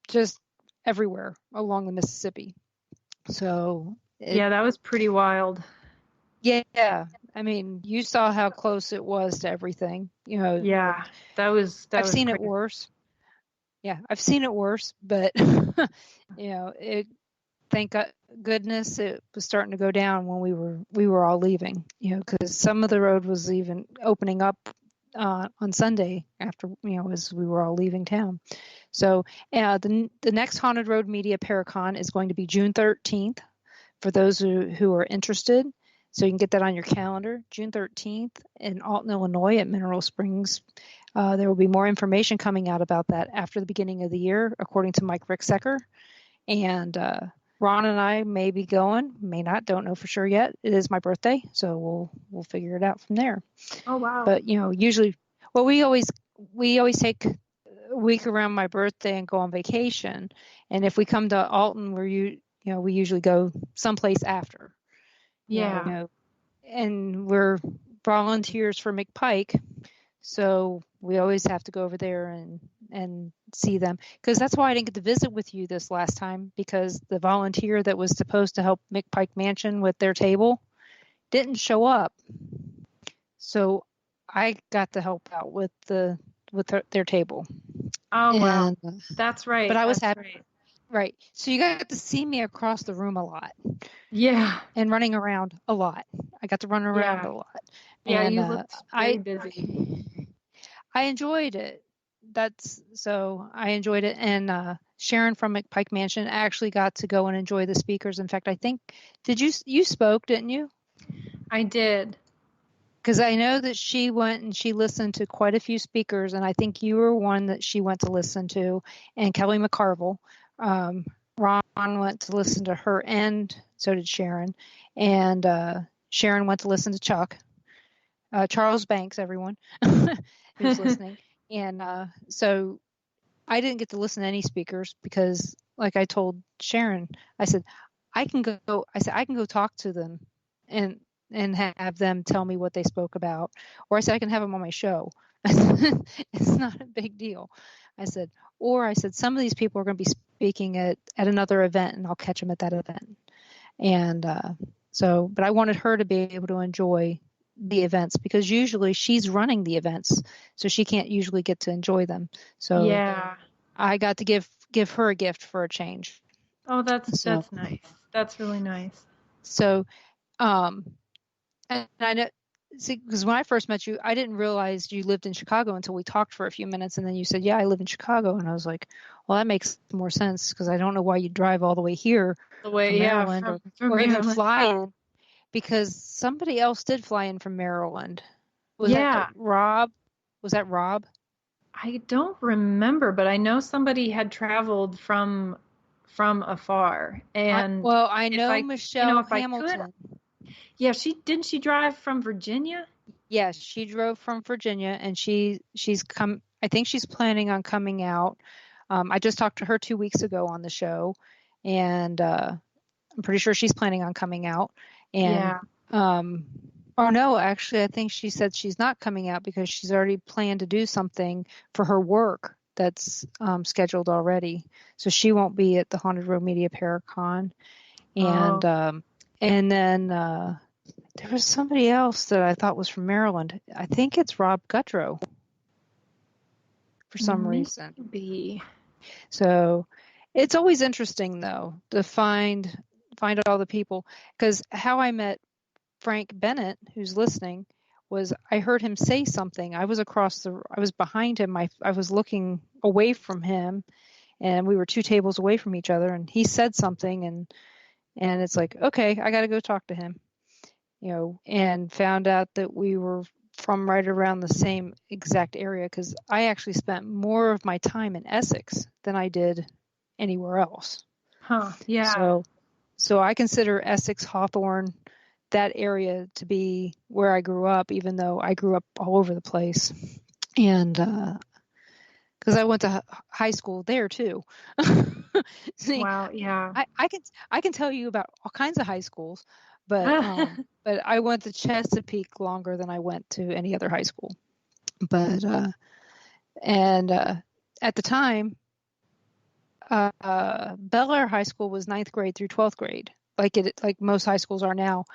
just everywhere along the Mississippi. So that was pretty wild. Yeah, you saw how close it was to everything. Yeah, that was. I've seen it worse. Yeah, I've seen it worse, but thank goodness it was starting to go down when we were all leaving. Because some of the road was even opening up on Sunday after as we were all leaving town. So the next Haunted Road Media Paracon is going to be June 13th for those who are interested. So you can get that on your calendar, June 13th in Alton, Illinois at Mineral Springs. There will be more information coming out about that after the beginning of the year, according to Mike Ricksecker. And Ron and I may be going, may not, don't know for sure yet. It is my birthday, so we'll figure it out from there. Oh, wow. But, usually, we always take a week around my birthday and go on vacation. And if we come to Alton, we usually go someplace after. Yeah. And we're volunteers for McPike, so we always have to go over there and see them. Because that's why I didn't get to visit with you this last time, because the volunteer that was supposed to help McPike Mansion with their table didn't show up. So I got to help out with their table. Oh, wow. That's right. But I was happy. Right. So you got to see me across the room a lot. Yeah. And running around a lot. I got to run around a lot. Yeah, and, you looked very busy. I enjoyed it. I enjoyed it. And Sharon from McPike Mansion actually got to go and enjoy the speakers. In fact, I think, you spoke, didn't you? I did. Because I know that she went and she listened to quite a few speakers, and I think you were one that she went to listen to, and Kelly McCarville. Ron went to listen to her, and so did Sharon. And Sharon went to listen to Chuck. Charles Banks, everyone who's listening. And so I didn't get to listen to any speakers because, like I told Sharon, I said, I can go talk to them and have them tell me what they spoke about. Or I said, I can have them on my show. It's not a big deal. I said, some of these people are going to be speaking at another event, and I'll catch them at that event. And but I wanted her to be able to enjoy the events, because usually she's running the events, so she can't usually get to enjoy them. So yeah, I got to give her a gift for a change. Oh, that's nice. That's really nice. So, and I know, because when I first met you, I didn't realize you lived in Chicago until we talked for a few minutes, and then you said, "Yeah, I live in Chicago," and I was like, "Well, that makes more sense, because I don't know why you drive all the way here, from Maryland, or even fly in." Because somebody else did fly in from Maryland. Was that Rob? Was that Rob? I don't remember, but I know somebody had traveled from afar. And I know Michelle Hamilton. Yeah, she drive from Virginia? Yes, she drove from Virginia, and she's come. I think she's planning on coming out. I just talked to her 2 weeks ago on the show, and I'm pretty sure she's planning on coming out. And oh no, actually, I think she said she's not coming out because she's already planned to do something for her work that's scheduled already. So she won't be at the Haunted Road Media Paracon. And then there was somebody else that I thought was from Maryland. I think it's Rob Guttrow for some reason. So it's always interesting, though, to find all the people. Because how I met Frank Bennett, who's listening, was I heard him say something. I was behind him. I was looking away from him, and we were 2 tables away from each other. And he said something, and it's like, okay, I got to go talk to him. And found out that we were from right around the same exact area, because I actually spent more of my time in Essex than I did anywhere else. Huh, yeah. So I consider Essex, Hawthorne, that area to be where I grew up, even though I grew up all over the place. And because I went to high school there too. See, wow, yeah. I can tell you about all kinds of high schools, but but I went to Chesapeake longer than I went to any other high school. But at the time, Bel Air High School was 9th grade through 12th grade, like most high schools are now.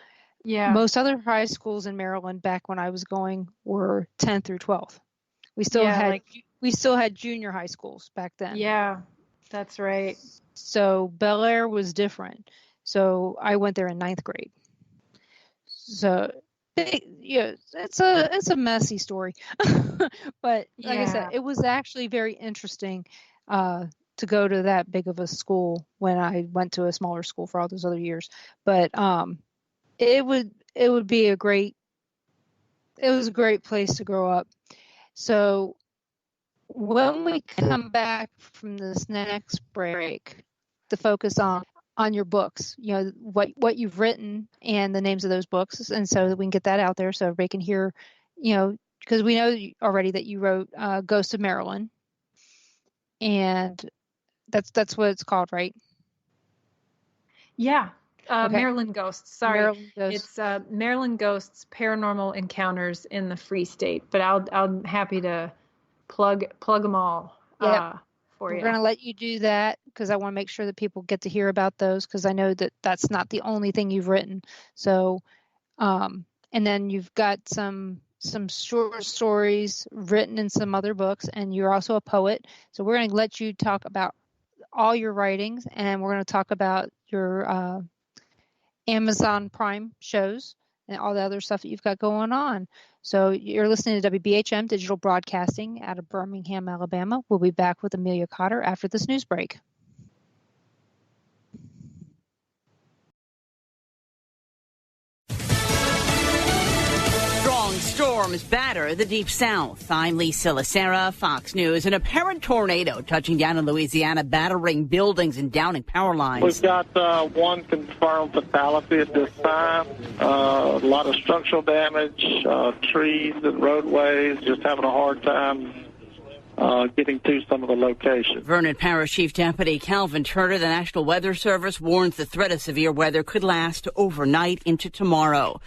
Yeah. Most other high schools in Maryland back when I was going were 10th through 12th. We still had junior high schools back then. Yeah, that's right. So Bel Air was different. So I went there in 9th grade. So it's a messy story, but like I said, it was actually very interesting to go to that big of a school when I went to a smaller school for all those other years. But it was a great place to grow up. So when we come back from this next break, to focus on your books, what you've written and the names of those books, and so that we can get that out there so everybody can hear, because we know already that you wrote Ghost of Maryland, and that's what it's called, right? Yeah. Okay. Maryland Ghosts. Sorry. Maryland Ghosts. It's Maryland Ghosts Paranormal Encounters in the Free State, but I'm happy to plug them all for you. We're going to let you do that because I want to make sure that people get to hear about those, because I know that that's not the only thing you've written. So, and then you've got some short stories written in some other books, and you're also a poet. So we're going to let you talk about all your writings, and we're going to talk about your Amazon Prime shows and all the other stuff that you've got going on. So you're listening to WBHM Digital Broadcasting out of Birmingham, Alabama. We'll be back with Amelia Cotter after this news break. Strong storms batter the Deep South. I'm Lisa Lacera, Fox News. An apparent tornado touching down in Louisiana, battering buildings and downing power lines. We've got one confirmed fatality at this time. A lot of structural damage, trees and roadways, just having a hard time getting to some of the locations. Vernon Parish Chief Deputy Calvin Turner, the National Weather Service, warns the threat of severe weather could last overnight into tomorrow.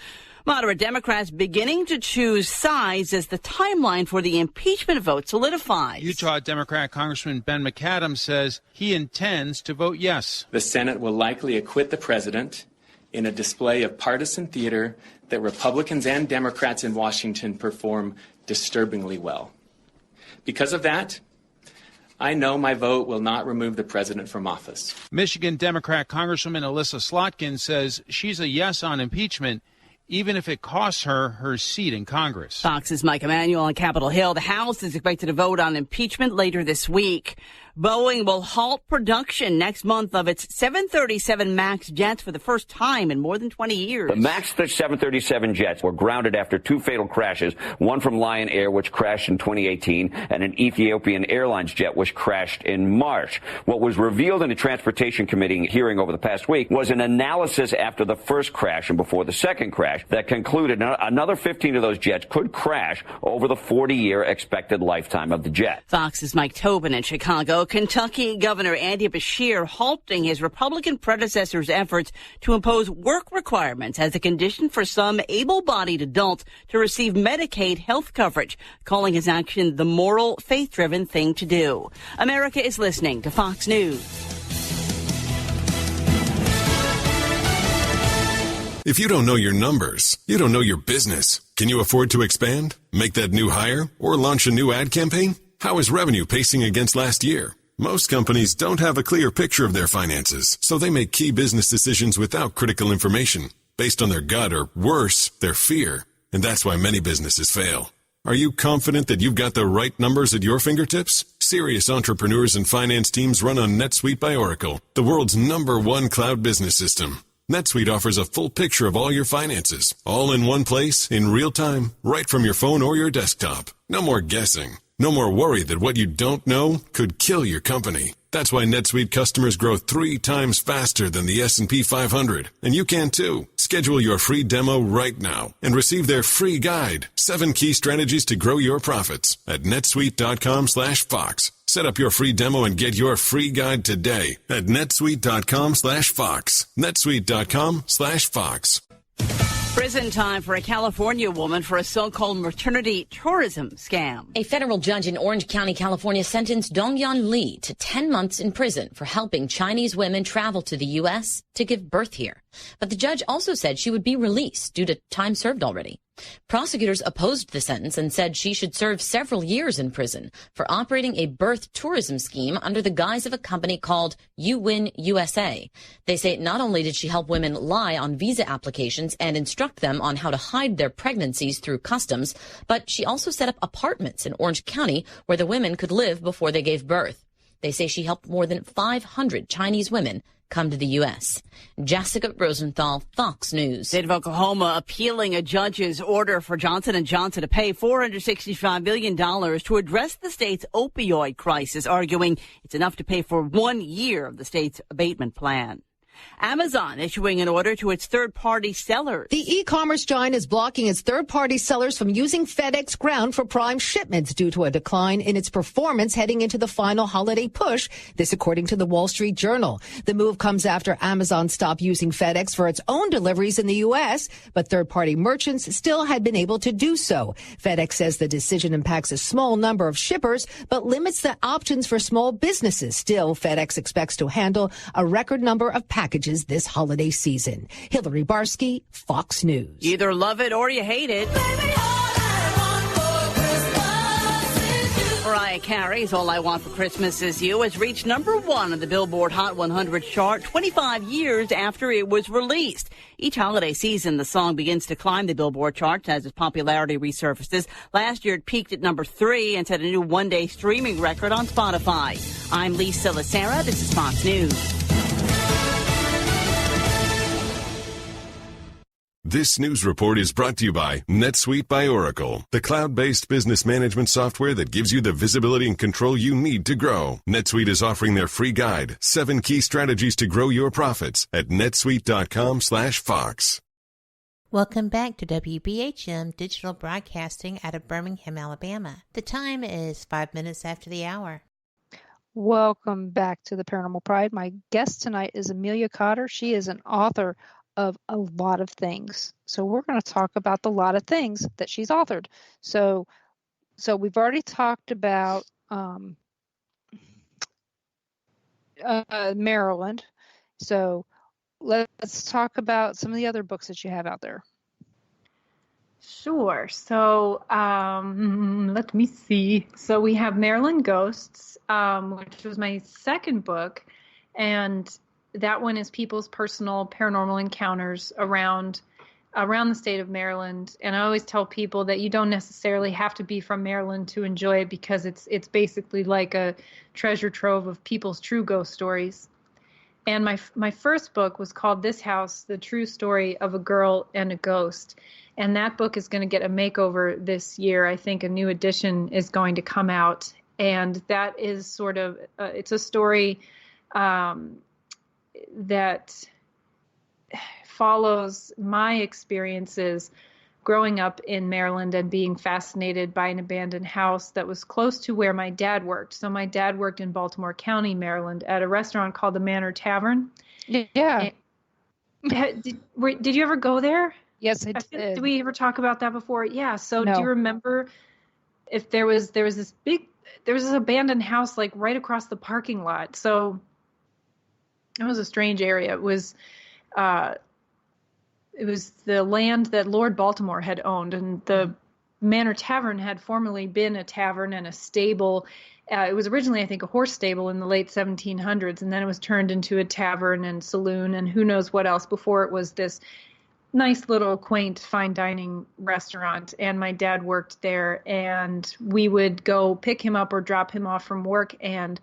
Moderate Democrats beginning to choose sides as the timeline for the impeachment vote solidifies. Utah Democrat Congressman Ben McAdams says he intends to vote yes. The Senate will likely acquit the president in a display of partisan theater that Republicans and Democrats in Washington perform disturbingly well. Because of that, I know my vote will not remove the president from office. Michigan Democrat Congresswoman Alyssa Slotkin says she's a yes on impeachment, even if it costs her seat in Congress. Fox's Mike Emanuel on Capitol Hill. The House is expected to vote on impeachment later this week. Boeing will halt production next month of its 737 MAX jets for the first time in more than 20 years. The MAX 737 jets were grounded after two fatal crashes, one from Lion Air, which crashed in 2018, and an Ethiopian Airlines jet, which crashed in March. What was revealed in the Transportation Committee hearing over the past week was an analysis after the first crash and before the second crash that concluded another 15 of those jets could crash over the 40-year expected lifetime of the jet. Fox's Mike Tobin in Chicago. Kentucky Governor Andy Beshear halting his Republican predecessor's efforts to impose work requirements as a condition for some able-bodied adults to receive Medicaid health coverage, calling his action the moral, faith-driven thing to do. America is listening to Fox News. If you don't know your numbers, you don't know your business. Can you afford to expand, make that new hire, or launch a new ad campaign? How is revenue pacing against last year? Most companies don't have a clear picture of their finances, so they make key business decisions without critical information, based on their gut or, worse, their fear. And that's why many businesses fail. Are you confident that you've got the right numbers at your fingertips? Serious entrepreneurs and finance teams run on NetSuite by Oracle, the world's #1 cloud business system. NetSuite offers a full picture of all your finances, all in one place, in real time, right from your phone or your desktop. No more guessing. No more worry that what you don't know could kill your company. That's why NetSuite customers grow 3 times faster than the S&P 500. And you can too. Schedule your free demo right now and receive their free guide, 7 key strategies to grow your profits, at netsuite.com/Fox. Set up your free demo and get your free guide today at netsuite.com/Fox. netsuite.com/Fox. Prison time for a California woman for a so-called maternity tourism scam. A federal judge in Orange County, California sentenced Dongyan Lee to 10 months in prison for helping Chinese women travel to the U.S. to give birth here. But the judge also said she would be released due to time served already. Prosecutors opposed the sentence and said she should serve several years in prison for operating a birth tourism scheme under the guise of a company called You Win USA. They say not only did she help women lie on visa applications and instruct them on how to hide their pregnancies through customs, but she also set up apartments in Orange County where the women could live before they gave birth. They say she helped more than 500 Chinese women come to the U.S. Jessica Rosenthal, Fox News. State of Oklahoma appealing a judge's order for Johnson & Johnson to pay $465 million to address the state's opioid crisis, arguing it's enough to pay for 1 year of the state's abatement plan. Amazon issuing an order to its third-party sellers. The e-commerce giant is blocking its third-party sellers from using FedEx Ground for Prime shipments due to a decline in its performance heading into the final holiday push. This according to the Wall Street Journal. The move comes after Amazon stopped using FedEx for its own deliveries in the U.S., but third-party merchants still had been able to do so. FedEx says the decision impacts a small number of shippers, but limits the options for small businesses. Still, FedEx expects to handle a record number of packages this holiday season. Hillary Barsky, Fox News. You either love it or you hate it. Mariah Carey's All I Want for Christmas Is You has reached #1 on the Billboard Hot 100 chart 25 years after it was released. Each holiday season, the song begins to climb the Billboard charts as its popularity resurfaces. Last year, it peaked at #3 and set a new one-day streaming record on Spotify. I'm Lisa Lacera. This is Fox News. This news report is brought to you by NetSuite by Oracle, the cloud-based business management software that gives you the visibility and control you need to grow. NetSuite is offering their free guide, 7 key strategies to grow your profits, at netsuite.com/Fox. Welcome back to WBHM Digital Broadcasting out of Birmingham, Alabama. The time is 5 minutes after the hour. Welcome back to the Paranormal Pride. My guest tonight is Amelia Cotter. She is an author of a lot of things. So we're going to talk about the lot of things that she's authored. So we've already talked about Maryland. So let's talk about some of the other books that you have out there. Sure. So let me see. So we have Maryland Ghosts, which was my second book, and that one is people's personal paranormal encounters around around the state of Maryland. And I always tell people that you don't necessarily have to be from Maryland to enjoy it, because it's basically like a treasure trove of people's true ghost stories. And my first book was called This House, The True Story of a Girl and a Ghost. And that book is going to get a makeover this year. I think a new edition is going to come out. And that is sort of, it's a story that follows my experiences growing up in Maryland and being fascinated by an abandoned house that was close to where my dad worked. So my dad worked in Baltimore County, Maryland, at a restaurant called the Manor Tavern. Yeah. Did you ever go there? Yes, I did. Did we ever talk about that before? Yeah. So No. Do you remember if there was this abandoned house like right across the parking lot? So it was a strange area. It was the land that Lord Baltimore had owned, and the Manor Tavern had formerly been a tavern and a stable. It was originally, I think, a horse stable in the late 1700s, and then it was turned into a tavern and saloon and who knows what else before it was this nice little quaint fine dining restaurant. And my dad worked there, and we would go pick him up or drop him off from work, and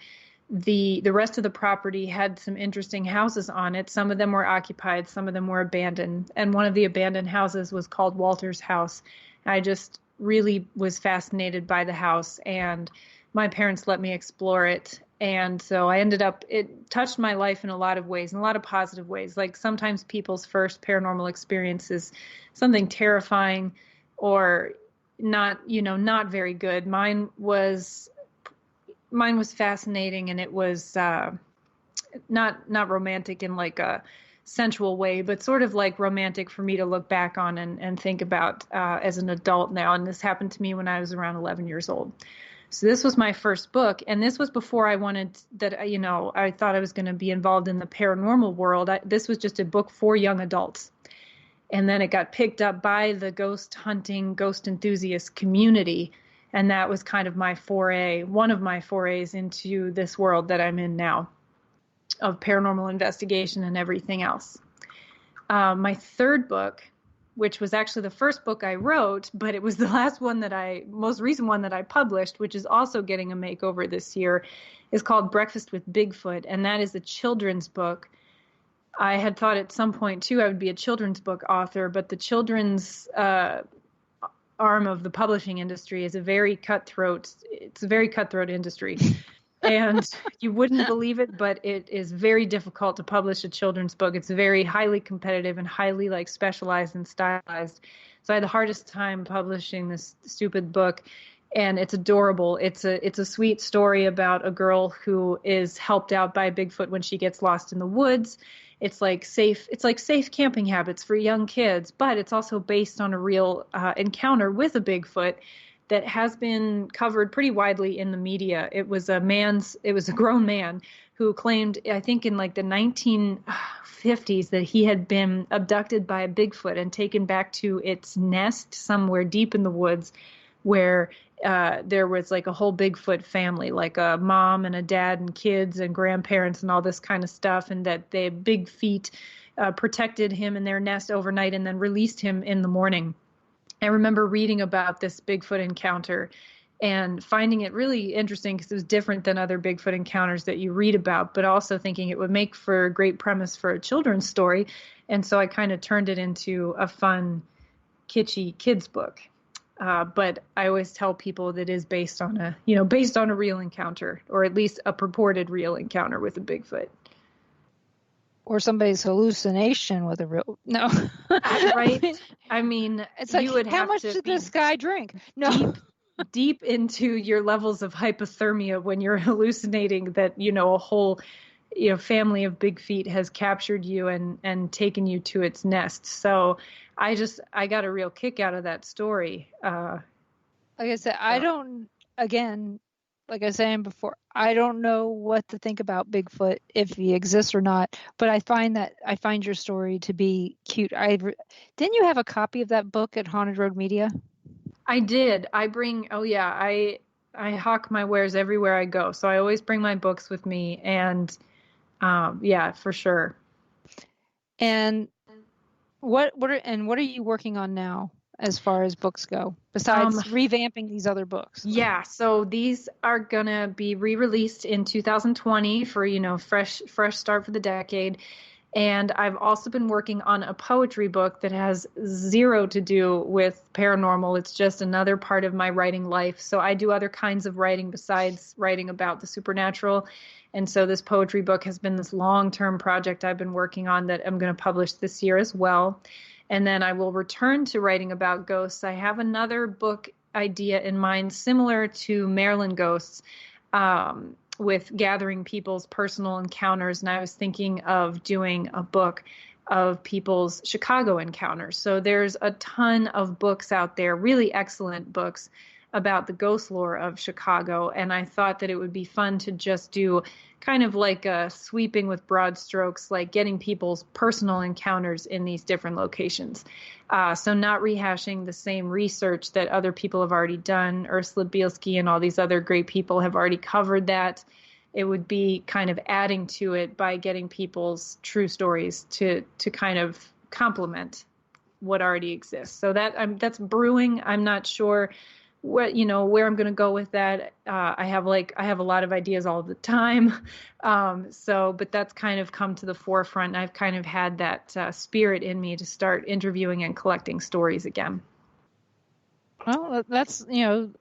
the rest of the property had some interesting houses on it. Some of them were occupied, some of them were abandoned. And one of the abandoned houses was called Walter's House. I just really was fascinated by the house, and my parents let me explore it. And so it touched my life in a lot of ways, in a lot of positive ways. Like sometimes people's first paranormal experience is something terrifying or not very good. Mine was fascinating, and it was not romantic in like a sensual way, but sort of like romantic for me to look back on and think about as an adult now. And this happened to me when I was around 11 years old. So this was my first book, and this was before I I thought I was going to be involved in the paranormal world. This was just a book for young adults. And then it got picked up by the ghost hunting, ghost enthusiast community. And that was kind of one of my forays into this world that I'm in now of paranormal investigation and everything else. My third book, which was actually the first book I wrote, but it was the most recent one that I published, which is also getting a makeover this year, is called Breakfast with Bigfoot. And that is a children's book. I had thought at some point too, I would be a children's book author, but the children's, arm of the publishing industry is a very cutthroat industry. And you wouldn't believe it, but it is very difficult to publish a children's book. It's very highly competitive and highly like specialized and stylized. So I had the hardest time publishing this stupid book, and it's adorable. It's a sweet story about a girl who is helped out by Bigfoot when she gets lost in the woods. It's like safe camping habits for young kids, but it's also based on a real encounter with a Bigfoot that has been covered pretty widely in the media. It was a grown man who claimed, I think in like the 1950s, that he had been abducted by a Bigfoot and taken back to its nest somewhere deep in the woods, where there was like a whole Bigfoot family, like a mom and a dad and kids and grandparents and all this kind of stuff, and that the big feet protected him in their nest overnight and then released him in the morning. I remember reading about this Bigfoot encounter and finding it really interesting because it was different than other Bigfoot encounters that you read about, but also thinking it would make for a great premise for a children's story. And so I kind of turned it into a fun, kitschy kids book. But I always tell people that it is based on a real encounter, or at least a purported real encounter with a Bigfoot. Or somebody's hallucination with a real right? I mean, it's like, you would how have much to did this guy drink? No, deep into your levels of hypothermia when you're hallucinating that a whole family of big feet has captured you and taken you to its nest. So I got a real kick out of that story. Like I said, like I was saying before, I don't know what to think about Bigfoot, if he exists or not, but I find your story to be cute. Didn't you have a copy of that book at Haunted Road Media? I did. I hawk my wares everywhere I go. So I always bring my books with me, and for sure. And What are you working on now as far as books go, besides revamping these other books? Yeah, so these are gonna be re-released in 2020 for, fresh start for the decade. And I've also been working on a poetry book that has zero to do with paranormal. It's just another part of my writing life. So I do other kinds of writing besides writing about the supernatural. And so this poetry book has been this long-term project I've been working on that I'm going to publish this year as well. And then I will return to writing about ghosts. I have another book idea in mind, similar to Maryland Ghosts, with gathering people's personal encounters. And I was thinking of doing a book of people's Chicago encounters. So there's a ton of books out there, really excellent books about the ghost lore of Chicago. And I thought that it would be fun to just do kind of like a sweeping with broad strokes, like getting people's personal encounters in these different locations. So not rehashing the same research that other people have already done. Ursula Bielski and all these other great people have already covered that. It would be kind of adding to it by getting people's true stories to kind of complement what already exists. So that's brewing. I'm not sure where I'm going to go with that. I have a lot of ideas all the time. But that's kind of come to the forefront. I've kind of had that spirit in me to start interviewing and collecting stories again. Well, that's,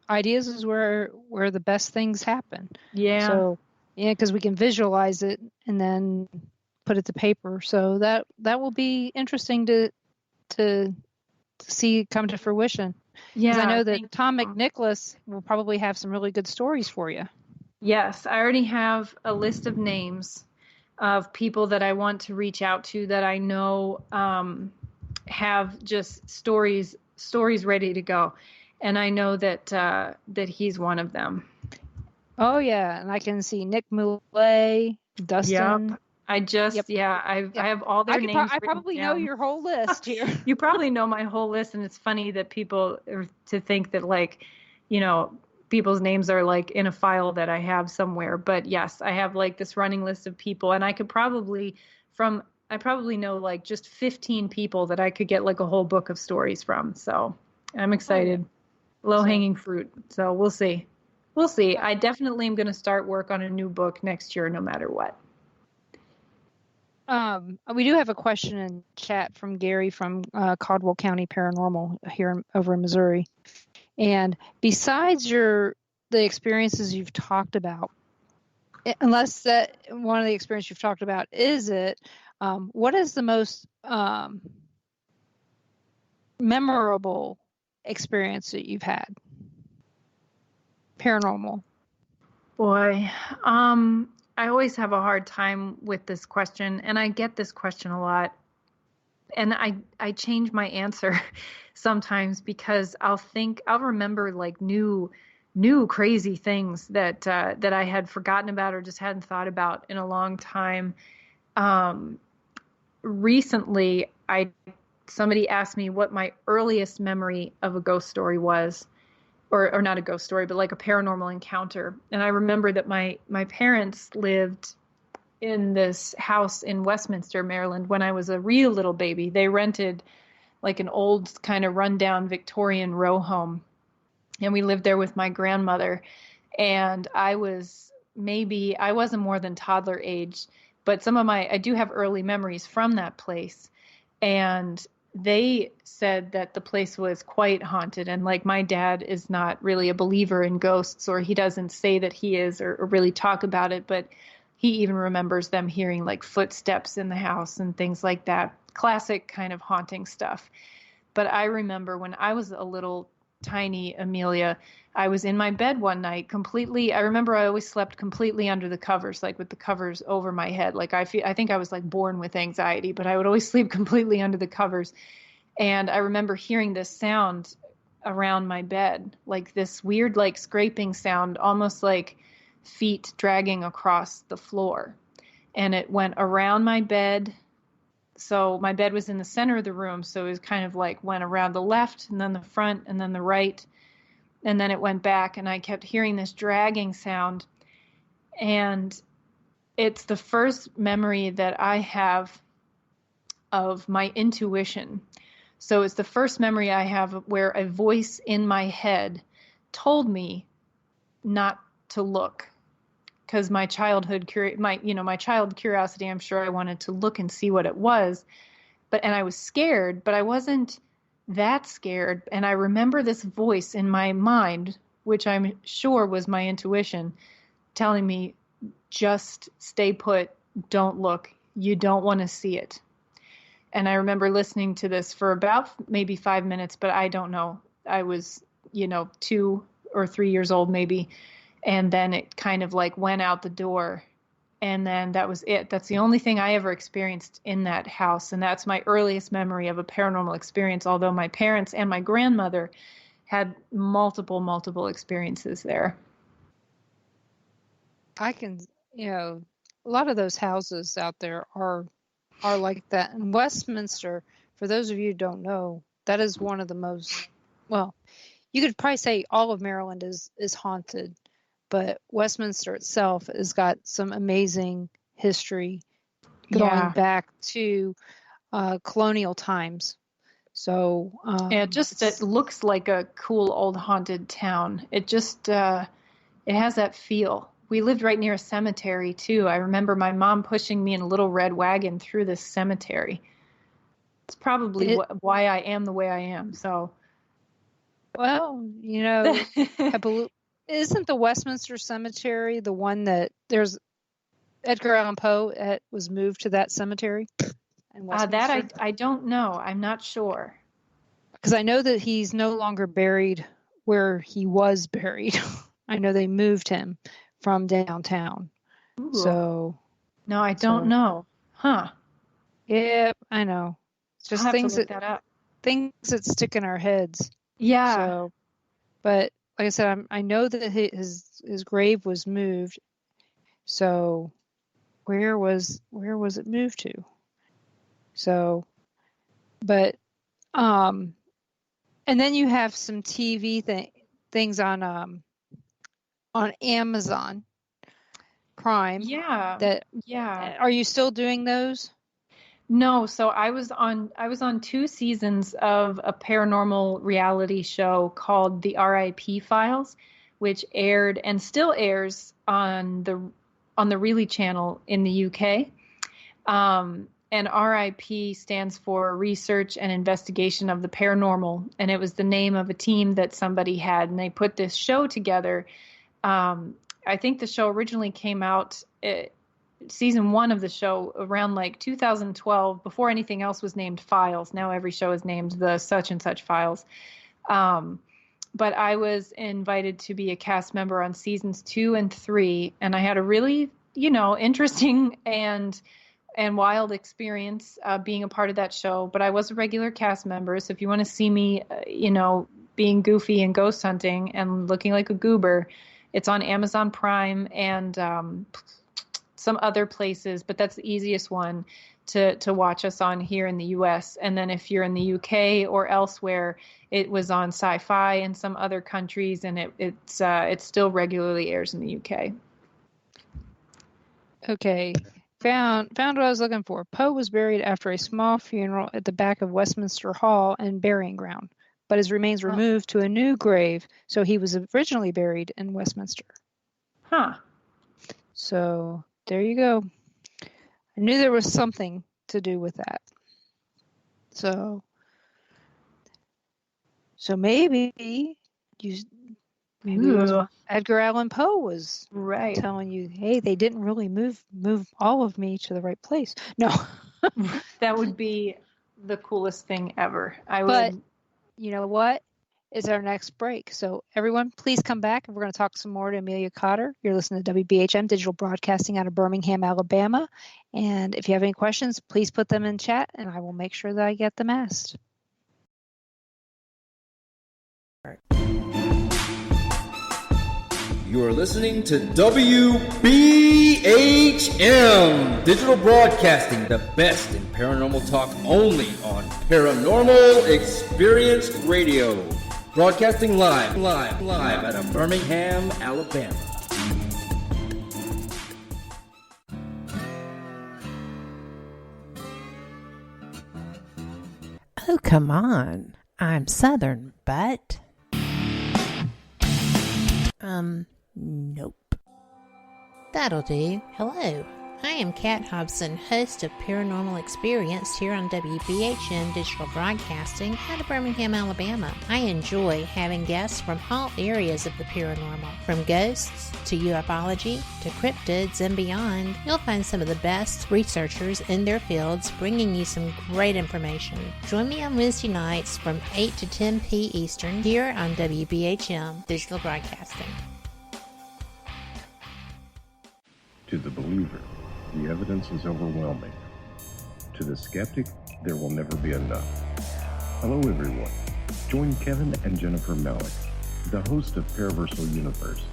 ideas is where the best things happen. Yeah. So, because we can visualize it and then put it to paper. So that will be interesting to see come to fruition. Yeah, I know that Tom McNicholas will probably have some really good stories for you. Yes, I already have a list of names of people that I want to reach out to that I know have just stories ready to go, and I know that he's one of them. Oh yeah, and I can see Nick Millay, Dustin. Yep. I have all their names. I probably know your whole list here. You probably know my whole list, and it's funny that people to think that people's names are like in a file that I have somewhere. But yes, I have like this running list of people, and I probably know like just 15 people that I could get like a whole book of stories from. So I'm excited. Low hanging fruit. So we'll see. I definitely am going to start work on a new book next year, no matter what. We do have a question in chat from Gary from Caldwell County Paranormal here over in Missouri. And besides the experiences you've talked about, unless that one of the experiences you've talked about is it, what is the most memorable experience that you've had? Paranormal. Boy, I always have a hard time with this question, and I get this question a lot. And I change my answer sometimes because I'll remember like new crazy things that I had forgotten about or just hadn't thought about in a long time. Recently, somebody asked me what my earliest memory of a ghost story was. Or not a ghost story, but like a paranormal encounter. And I remember that my parents lived in this house in Westminster, Maryland, when I was a real little baby. They rented like an old kind of rundown Victorian row home. And we lived there with my grandmother. And I wasn't more than toddler age, but I do have early memories from that place. And they said that the place was quite haunted, and like my dad is not really a believer in ghosts, or he doesn't say that he is or really talk about it, but he even remembers them hearing like footsteps in the house and things like that. Classic kind of haunting stuff. But I remember when I was a little tiny Amelia, I was in my bed one night I remember I always slept completely under the covers, like with the covers over my head. Like I think I was like born with anxiety, but I would always sleep completely under the covers. And I remember hearing this sound around my bed, like this weird, like scraping sound, almost like feet dragging across the floor. And it went around my bed. So my bed was in the center of the room. So it was kind of like went around the left and then the front and then the right. And then it went back, and I kept hearing this dragging sound. And it's the first memory that I have of my intuition. So it's the first memory I have where a voice in my head told me not to look, because my child curiosity, I'm sure I wanted to look and see what it was, and I was scared, but I wasn't that scared. And I remember this voice in my mind, which I'm sure was my intuition, telling me, just stay put, don't look, you don't want to see it. And I remember listening to this for about maybe 5 minutes, but I don't know. I was, 2 or 3 years old maybe. And then it kind of like went out the door. And then that was it. That's the only thing I ever experienced in that house. And that's my earliest memory of a paranormal experience, although my parents and my grandmother had multiple experiences there. I can, a lot of those houses out there are like that. In Westminster, for those of you who don't know, that is one of the most, well, you could probably say all of Maryland is haunted, but Westminster itself has got some amazing history going back to colonial times. So it looks like a cool old haunted town. It just it has that feel. We lived right near a cemetery too. I remember my mom pushing me in a little red wagon through this cemetery. It's probably why I am the way I am. So, well, isn't the Westminster Cemetery the one that there's Edgar Allan Poe was moved to that cemetery? That I don't know. I'm not sure. Because I know that he's no longer buried where he was buried. I know they moved him from downtown. Ooh. So no, I don't know. Huh. Yeah, I know. It's just things that stick in our heads. Yeah. So, but like I said, I know that his grave was moved. So where was it moved to? So, but and then you have some TV things on Amazon Prime. Yeah. Are you still doing those? No, so I was on 2 seasons of a paranormal reality show called the R.I.P Files, which aired and still airs on the Really channel in the UK. And R.I.P stands for Research and Investigation of the Paranormal, and it was the name of a team that somebody had, and they put this show together. I think the show originally came out, season 1 of the show around like 2012, before anything else was named Files. Now every show is named the such and such Files. But I was invited to be a cast member on seasons 2 and 3, and I had a really, interesting and wild experience being a part of that show. But I was a regular cast member, so if you want to see me, being goofy and ghost hunting and looking like a goober, it's on Amazon Prime and some other places, but that's the easiest one to watch us on here in the U.S. And then if you're in the U.K. or elsewhere, it was on Sci-Fi in some other countries, and it still regularly airs in the U.K. Okay. Found what I was looking for. Poe was buried after a small funeral at the back of Westminster Hall and Burying Ground, but his remains were moved to a new grave, so he was originally buried in Westminster. Huh. So there you go. I knew there was something to do with that. So maybe Edgar Allan Poe was telling you, hey, they didn't really move all of me to the right place. No. That would be the coolest thing ever. But you know what? It's our next break. So everyone, please come back and we're going to talk some more to Amelia Cotter. You're listening to WBHM Digital Broadcasting out of Birmingham, Alabama. And if you have any questions, please put them in chat and I will make sure that I get them asked. You are listening to WBHM Digital Broadcasting, the best in paranormal talk, only on Paranormal Experience Radio. Broadcasting live out of Birmingham, Alabama. Oh, come on. I'm Southern, but... Nope. That'll do. Hello. I am Kat Hobson, host of Paranormal Experience here on WBHM Digital Broadcasting out of Birmingham, Alabama. I enjoy having guests from all areas of the paranormal, from ghosts to ufology to cryptids and beyond. You'll find some of the best researchers in their fields bringing you some great information. Join me on Wednesday nights from 8 to 10 p. Eastern here on WBHM Digital Broadcasting. To the believer, the evidence is overwhelming. To the skeptic, there will never be enough. Hello everyone. Join Kevin and Jennifer Malik, the host of Paraversal Universe,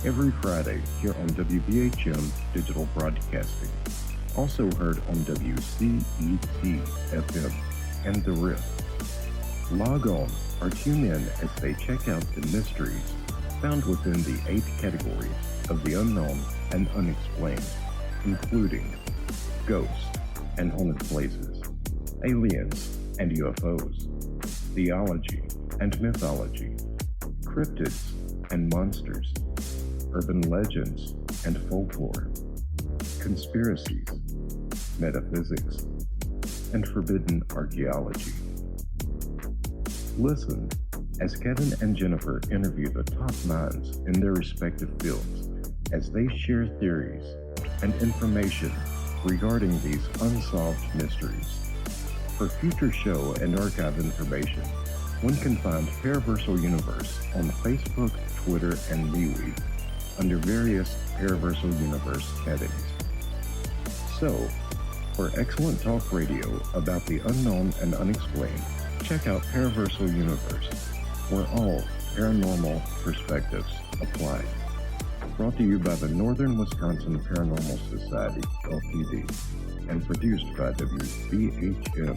every Friday here on WBHM Digital Broadcasting. Also heard on WCET FM and The Rift. Log on or tune in as they check out the mysteries found within the 8 categories of the unknown and unexplained, including ghosts and haunted places, aliens and UFOs, theology and mythology, cryptids and monsters, urban legends and folklore, conspiracies, metaphysics, and forbidden archaeology. Listen as Kevin and Jennifer interview the top minds in their respective fields as they share theories and information regarding these unsolved mysteries. For future show and archive information, one can find Paraversal Universe on Facebook, Twitter, and MeWe under various Paraversal Universe headings. So, for excellent talk radio about the unknown and unexplained, check out Paraversal Universe, where all paranormal perspectives apply. Brought to you by the Northern Wisconsin Paranormal Society, Ltd., and produced by WBHM-DB.com.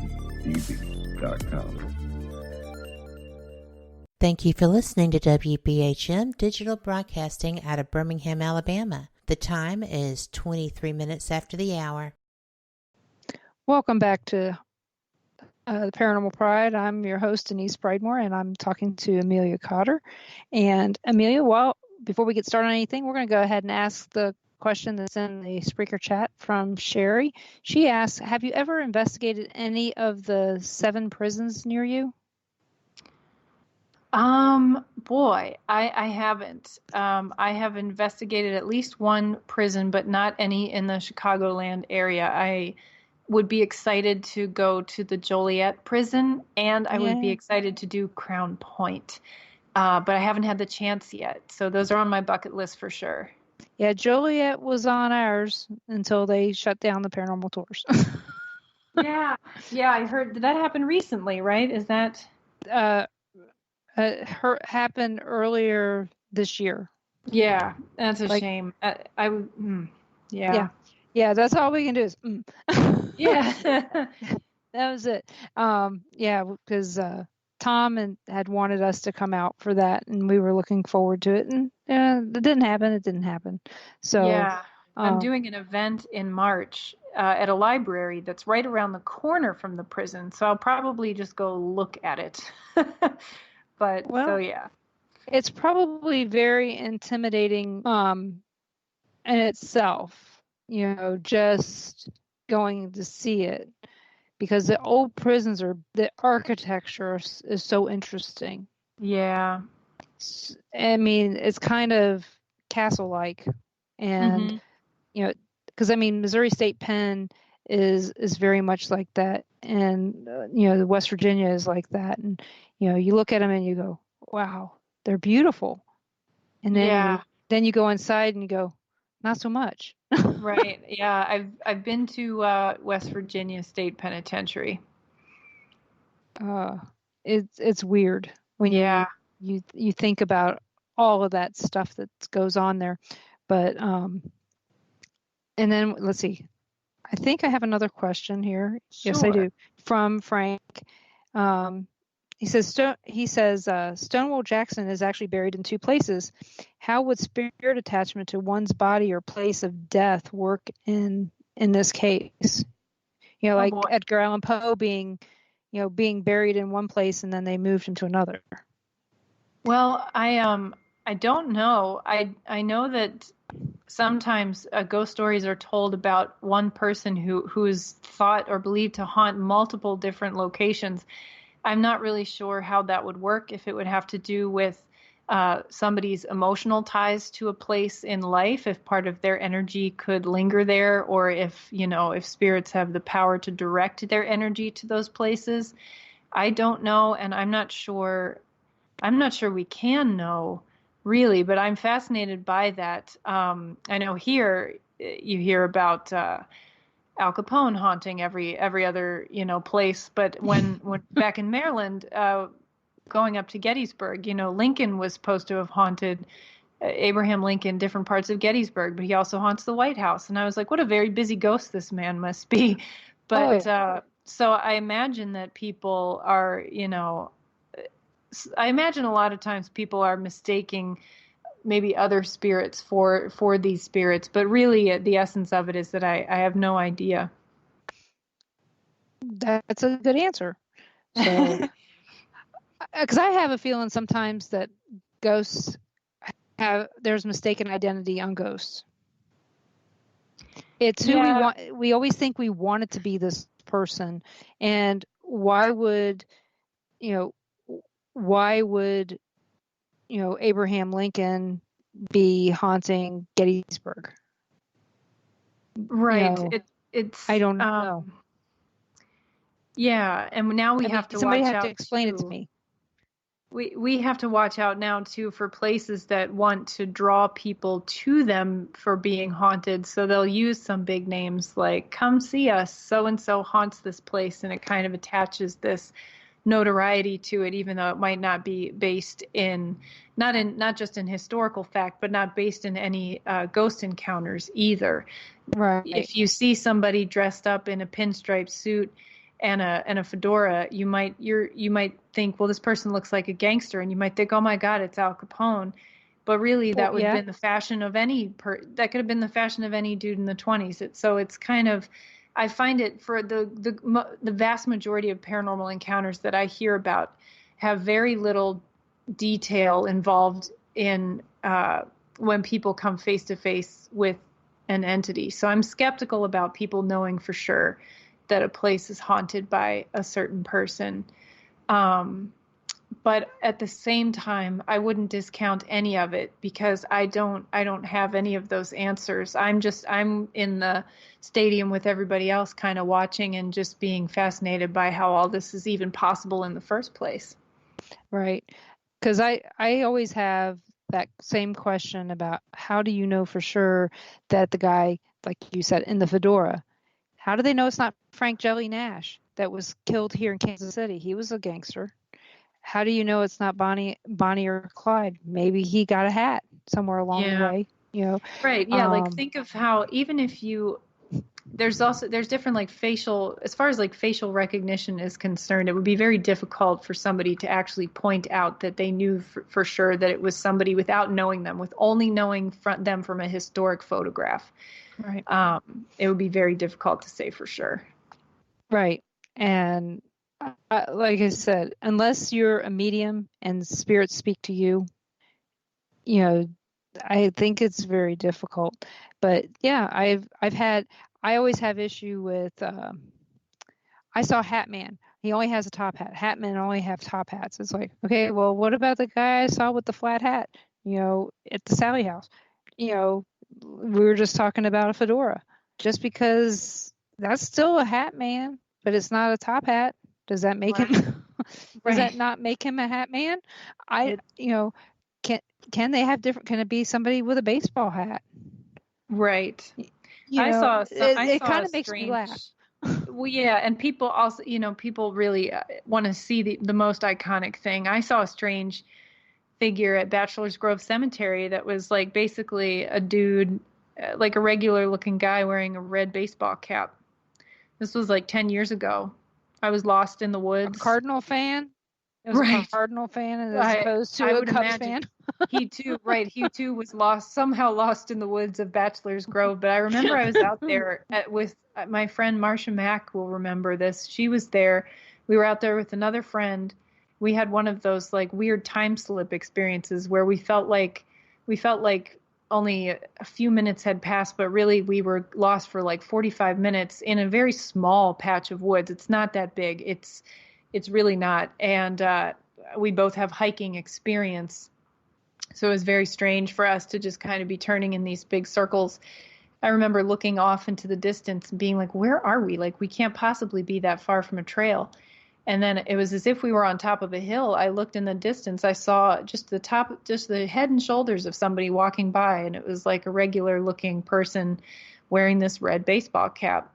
Thank you for listening to WBHM Digital Broadcasting out of Birmingham, Alabama. The time is 23 minutes after the hour. Welcome back to the Paranormal Pride. I'm your host, Denise Pridemore, and I'm talking to Amelia Cotter. And Amelia, before we get started on anything, we're going to go ahead and ask the question that's in the Spreaker chat from Sherry. She asks, have you ever investigated any of the 7 prisons near you? Boy, I haven't. I have investigated at least one prison, but not any in the Chicagoland area. I would be excited to go to the Joliet prison, and I would be excited to do Crown Point. But I haven't had the chance yet. So those are on my bucket list for sure. Yeah, Joliet was on ours until they shut down the paranormal tours. Yeah, I heard that happened recently, right? Is that happened earlier this year? Yeah, that's a shame. Yeah, that's all we can do is Yeah. That was it. Because Tom had wanted us to come out for that, and we were looking forward to it, and it didn't happen. It didn't happen. So yeah, I'm doing an event in March at a library that's right around the corner from the prison, so I'll probably just go look at it. It's probably very intimidating in itself. Just going to see it. Because the old prisons the architecture is so interesting. Yeah. I mean, it's kind of castle-like. And, because, Missouri State Pen is very much like that. And, the West Virginia is like that. And, you look at them and you go, wow, they're beautiful. And then you go inside and you go, not so much. Right. Yeah. I've been to West Virginia State Penitentiary. It's weird when you think about all of that stuff that goes on there. But and then let's see. I think I have another question here. Sure. Yes, I do. From Frank. He says Stonewall Jackson is actually buried in 2 places. How would spirit attachment to one's body or place of death work in this case? Like Edgar Allan Poe being, being buried in one place and then they moved him to another? Well, I don't know. I know that sometimes ghost stories are told about one person who's thought or believed to haunt multiple different locations. I'm not really sure how that would work, if it would have to do with somebody's emotional ties to a place in life, if part of their energy could linger there, or if spirits have the power to direct their energy to those places. I don't know, and I'm not sure we can know, really, but I'm fascinated by that. I know here you hear about Al Capone haunting every other place, but when back in Maryland, going up to Gettysburg, Lincoln was supposed to have haunted Abraham Lincoln different parts of Gettysburg, but he also haunts the White House, and I was like, what a very busy ghost this man must be. But so I imagine that people are, I imagine a lot of times people are mistaking maybe other spirits for these spirits, but really the essence of it is that I have no idea. That's a good answer. So, because I have a feeling sometimes that ghosts there's mistaken identity on ghosts. It's who we want. We always think we want it to be this person, and why would Abraham Lincoln be haunting Gettysburg? Right. It's I don't know. Yeah, and now we have to somebody watch have out to explain too. it to me. We have to watch out now too for places that want to draw people to them for being haunted. So they'll use some big names like, come see us, so and so haunts this place, and it kind of attaches this notoriety to it, even though it might not be based in not just in historical fact, but not based in any ghost encounters either. Right. If you see somebody dressed up in a pinstripe suit and a fedora, you might think, well, this person looks like a gangster, and you might think, oh my God, it's Al Capone. But really, that would have been the fashion of that could have been the fashion of any dude in the 1920s. So it's kind of, I find it, for the vast majority of paranormal encounters that I hear about have very little detail involved in when people come face to face with an entity. So I'm skeptical about people knowing for sure that a place is haunted by a certain person. But at the same time, I wouldn't discount any of it, because I don't have any of those answers. I'm in the stadium with everybody else, kind of watching and just being fascinated by how all this is even possible in the first place. Right. Because I always have that same question about, how do you know for sure that the guy, like you said, in the fedora, how do they know it's not Frank Jelly Nash that was killed here in Kansas City? He was a gangster. How do you know it's not Bonnie or Clyde? Maybe he got a hat somewhere along the way, Right. Yeah. Like, think of how, even if there's different, like, as far as like facial recognition is concerned, it would be very difficult for somebody to actually point out that they knew for sure that it was somebody without knowing them, with only knowing them from a historic photograph. Right. It would be very difficult to say for sure. Right. And like I said, unless you're a medium and spirits speak to you, I think it's very difficult. But yeah, I always have issue with, I saw Hat Man. He only has a top hat. Hat Men only have top hats. It's like, okay, well, what about the guy I saw with the flat hat, at the Sally House? We were just talking about a fedora. Just because that's still a hat man, but it's not a top hat, does that make him? Does that not make him a hat man? Can they have different? Can it be somebody with a baseball hat? Right. It kind of makes me laugh. Well, yeah, and people also, people really want to see the most iconic thing. I saw a strange figure at Bachelor's Grove Cemetery that was like basically a dude, like a regular looking guy wearing a red baseball cap. This was like 10 years ago. I was lost in the woods. A Cardinal fan? It was a Cardinal fan as opposed to a Cubs fan? He too was somehow lost in the woods of Bachelor's Grove. But I remember I was out there with my friend Marcia Mack will remember this. She was there we were out there with another friend. We had one of those like weird time slip experiences where we felt like only a few minutes had passed, but really we were lost for like 45 minutes in a very small patch of woods. It's not that big. It's really not. And we both have hiking experience. So it was very strange for us to just kind of be turning in these big circles. I remember looking off into the distance and being like, where are we? Like, we can't possibly be that far from a trail. And then it was as if we were on top of a hill. I looked in the distance. I saw just the head and shoulders of somebody walking by. And it was like a regular looking person wearing this red baseball cap.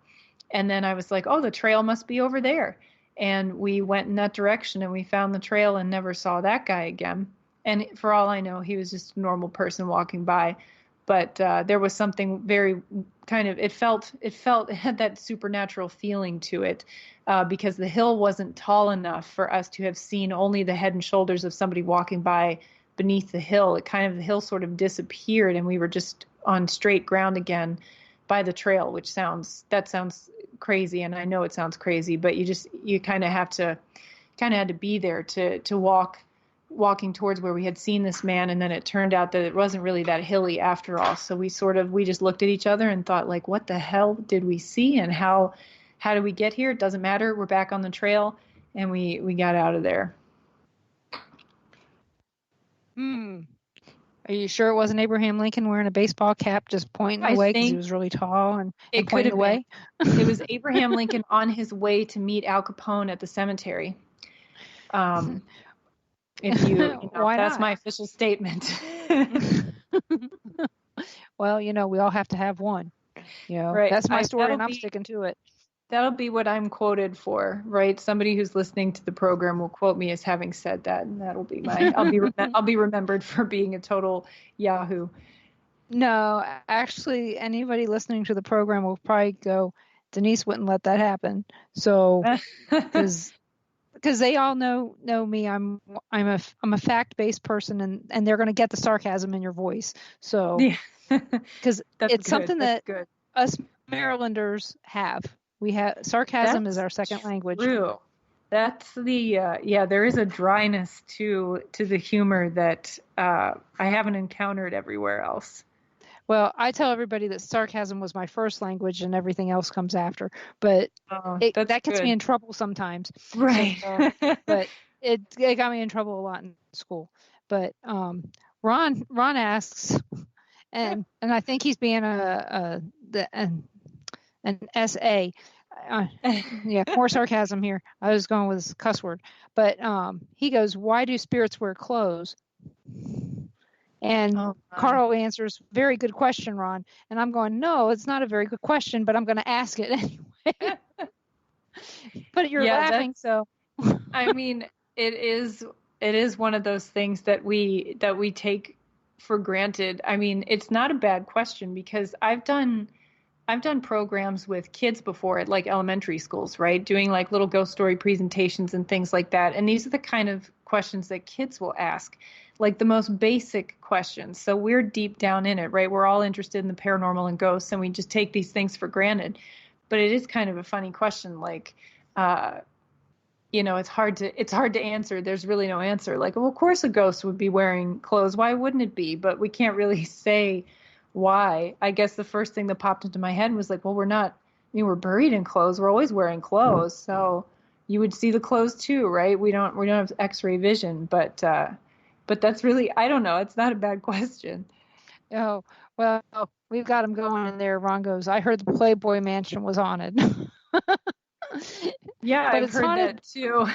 And then I was like, oh, the trail must be over there. And we went in that direction and we found the trail and never saw that guy again. And for all I know, he was just a normal person walking by. But there was something very kind of, it had that supernatural feeling to it because the hill wasn't tall enough for us to have seen only the head and shoulders of somebody walking by beneath the hill. The hill sort of disappeared and we were just on straight ground again by the trail, which sounds crazy. And I know it sounds crazy, but you kind of had to be there to walking towards where we had seen this man. And then it turned out that it wasn't really that hilly after all. So we just looked at each other and thought like, what the hell did we see? And how did we get here? It doesn't matter. We're back on the trail and we got out of there. Are you sure it wasn't Abraham Lincoln wearing a baseball cap just pointing away because he was really tall and pointing away? It was Abraham Lincoln on his way to meet Al Capone at the cemetery. If that's my official statement. Well, we all have to have one. Right. That's my story and I'm sticking to it. That'll be what I'm quoted for, right? Somebody who's listening to the program will quote me as having said that, and that'll be I'll be remembered for being a total Yahoo. No, actually, anybody listening to the program will probably go, Denise wouldn't let that happen. So, because they all know me, I'm a fact-based person, and they're going to get the sarcasm in your voice. So, because it's something that us Marylanders have. We have sarcasm is our second language. True. That's there is a dryness to the humor that I haven't encountered everywhere else. Well, I tell everybody that sarcasm was my first language and everything else comes after, but that gets me in trouble sometimes. Right. But it got me in trouble a lot in school. But Ron asks, and I think he's being an SA. More sarcasm here. I was going with a cuss word. But he goes, why do spirits wear clothes? And Carl answers, very good question, Ron. And I'm going, no, it's not a very good question, but I'm going to ask it anyway. But you're laughing, so. I mean, it is one of those things that we take for granted. I mean, it's not a bad question because I've done programs with kids before at like elementary schools, right? Doing like little ghost story presentations and things like that. And these are the kind of questions that kids will ask, like the most basic questions. So we're deep down in it, right? We're all interested in the paranormal and ghosts, and we just take these things for granted. But it is kind of a funny question, like, it's hard to answer. There's really no answer. Like, well, of course a ghost would be wearing clothes. Why wouldn't it be? But we can't really say why. I guess the first thing that popped into my head was like, well, we're buried in clothes. We're always wearing clothes. So you would see the clothes too, right? We don't have X-ray vision, but that's really, I don't know. It's not a bad question. Oh, well, we've got them going in there. Ron goes, I heard the Playboy Mansion was haunted. Yeah, but I've heard haunted, that too.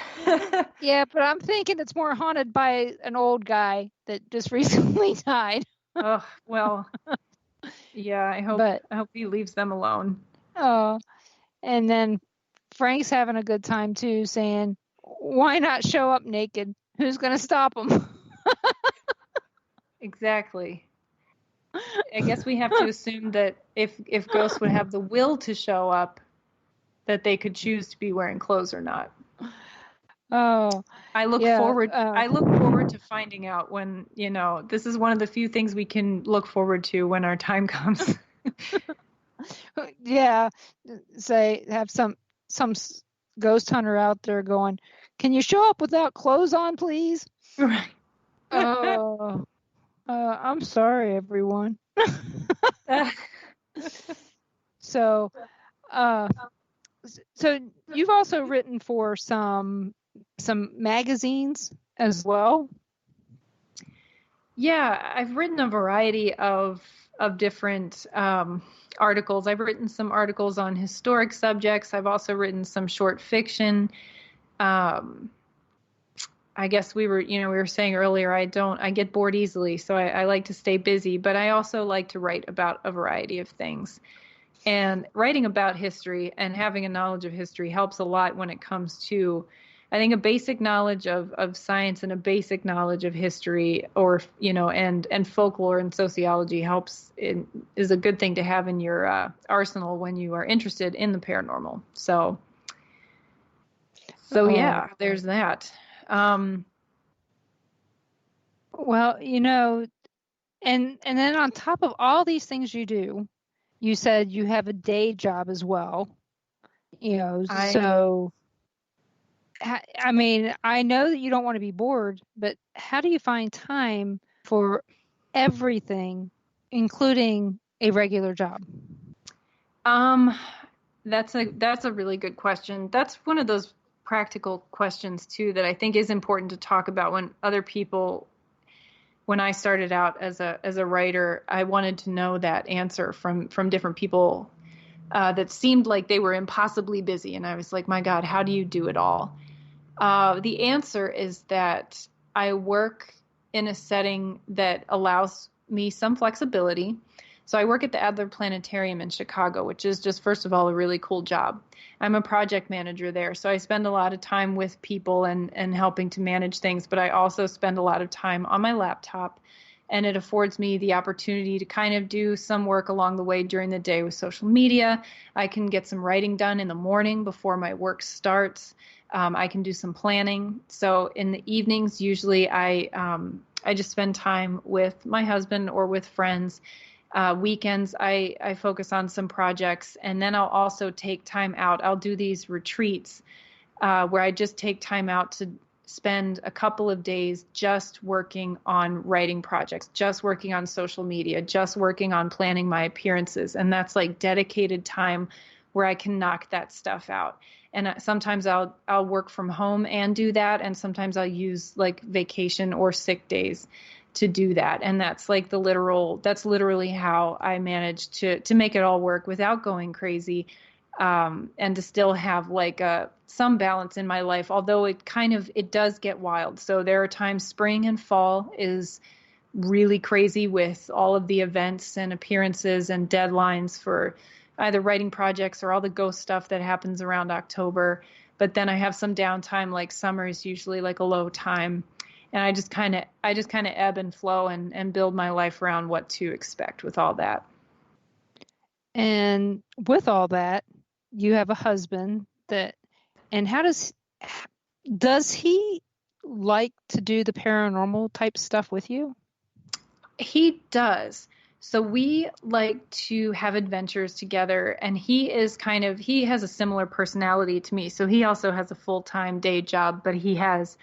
Yeah, but I'm thinking it's more haunted by an old guy that just recently died. Oh, well, yeah, I hope he leaves them alone. Oh, and then Frank's having a good time too, saying, why not show up naked? Who's going to stop him? Exactly. I guess we have to assume that if ghosts would have the will to show up, that they could choose to be wearing clothes or not. Oh, I look forward to finding out when, this is one of the few things we can look forward to when our time comes. Yeah. Say, have some ghost hunter out there going, "Can you show up without clothes on, please?" Right. I'm sorry, everyone. So, so you've also written for some magazines as well. Yeah, I've written a variety of different articles. I've written some articles on historic subjects. I've also written some short fiction. I guess we were saying earlier, I get bored easily, so I like to stay busy, but I also like to write about a variety of things. And writing about history and having a knowledge of history helps a lot when it comes to, I think, a basic knowledge of science and a basic knowledge of history, or, and folklore and sociology is a good thing to have in your arsenal when you are interested in the paranormal. So yeah, there's that. Well, and then on top of all these things you do, you said you have a day job as well. So I mean, I know that you don't want to be bored, but how do you find time for everything, including a regular job? That's a really good question. That's one of those practical questions too that I think is important to talk about when I started out as a writer, I wanted to know that answer from different people that seemed like they were impossibly busy. And I was like, my God, how do you do it all? The answer is that I work in a setting that allows me some flexibility. So I work at the Adler Planetarium in Chicago, which is just, first of all, a really cool job. I'm a project manager there, so I spend a lot of time with people and helping to manage things, but I also spend a lot of time on my laptop, and it affords me the opportunity to kind of do some work along the way during the day with social media. I can get some writing done in the morning before my work starts. I can do some planning. So in the evenings, usually I just spend time with my husband or with friends. Weekends, I focus on some projects, and then I'll also take time out. I'll do these retreats where I just take time out to spend a couple of days just working on writing projects, just working on social media, just working on planning my appearances. And that's like dedicated time where I can knock that stuff out. And sometimes I'll work from home and do that. And sometimes I'll use like vacation or sick days to do that. And that's like that's literally how I manage to make it all work without going crazy, and to still have like some balance in my life, although it does get wild. So there are times spring and fall is really crazy with all of the events and appearances and deadlines for either writing projects or all the ghost stuff that happens around October. But then I have some downtime, like summer is usually like a low time. And I just kind of ebb and flow and build my life around what to expect with all that. And with all that, you have a husband and how does he like to do the paranormal type stuff with you? He does. So we like to have adventures together, and he has a similar personality to me. So he also has a full-time day job, but he has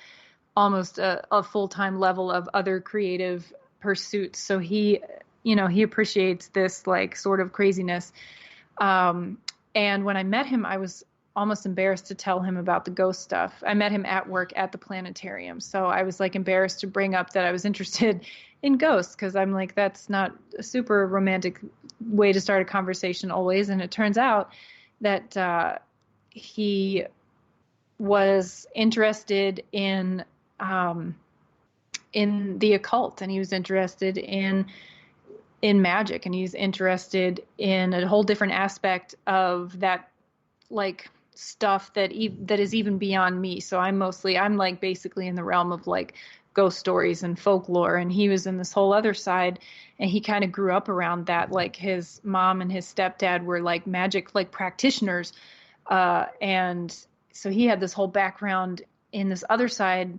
almost a full-time level of other creative pursuits. So he appreciates this like sort of craziness. And when I met him, I was almost embarrassed to tell him about the ghost stuff. I met him at work at the planetarium. So I was like embarrassed to bring up that I was interested in ghosts, because I'm like, that's not a super romantic way to start a conversation always. And it turns out that he was interested in the occult, and he was interested in magic, and he's interested in a whole different aspect of that, like stuff that is even beyond me. So I'm like basically in the realm of like ghost stories and folklore, and he was in this whole other side, and he kind of grew up around that. Like his mom and his stepdad were like magic like practitioners, and so he had this whole background in this other side